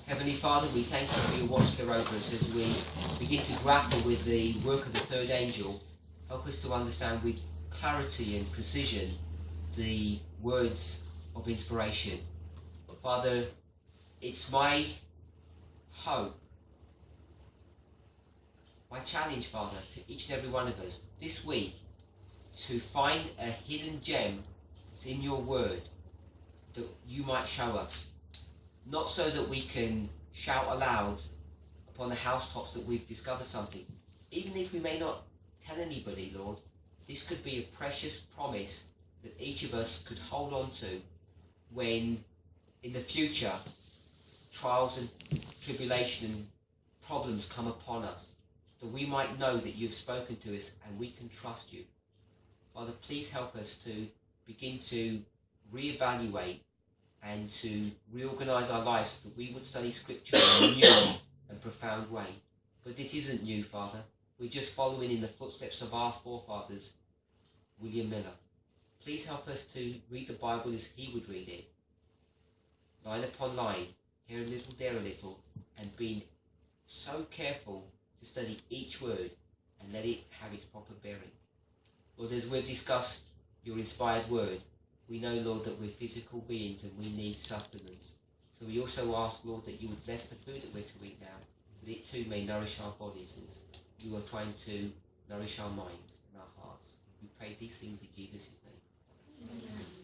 Heavenly Father, we thank you for your watch care over us as we begin to grapple with the work of the third angel. Help us to understand with clarity and precision the words of inspiration. But Father, it's my hope, my challenge, Father, to each and every one of us this week to find a hidden gem that's in your word that you might show us. Not so that we can shout aloud upon the housetops that we've discovered something. Even if we may not tell anybody, Lord, this could be a precious promise that each of us could hold on to when in the future trials and tribulation and problems come upon us, that we might know that you've spoken to us and we can trust you. Father, please help us to begin to reevaluate and to reorganize our lives so that we would study Scripture in a new and profound way. But this isn't new, Father. We're just following in the footsteps of our forefathers, William Miller. Please help us to read the Bible as he would read it, line upon line, here a little, there a little, and being so careful to study each word and let it have its proper bearing. Lord, as we've discussed your inspired word, we know, Lord, that we're physical beings and we need sustenance. So we also ask, Lord, that you would bless the food that we're to eat now, that it too may nourish our bodies as you are trying to nourish our minds and our hearts. We pray these things in Jesus' name. Amen.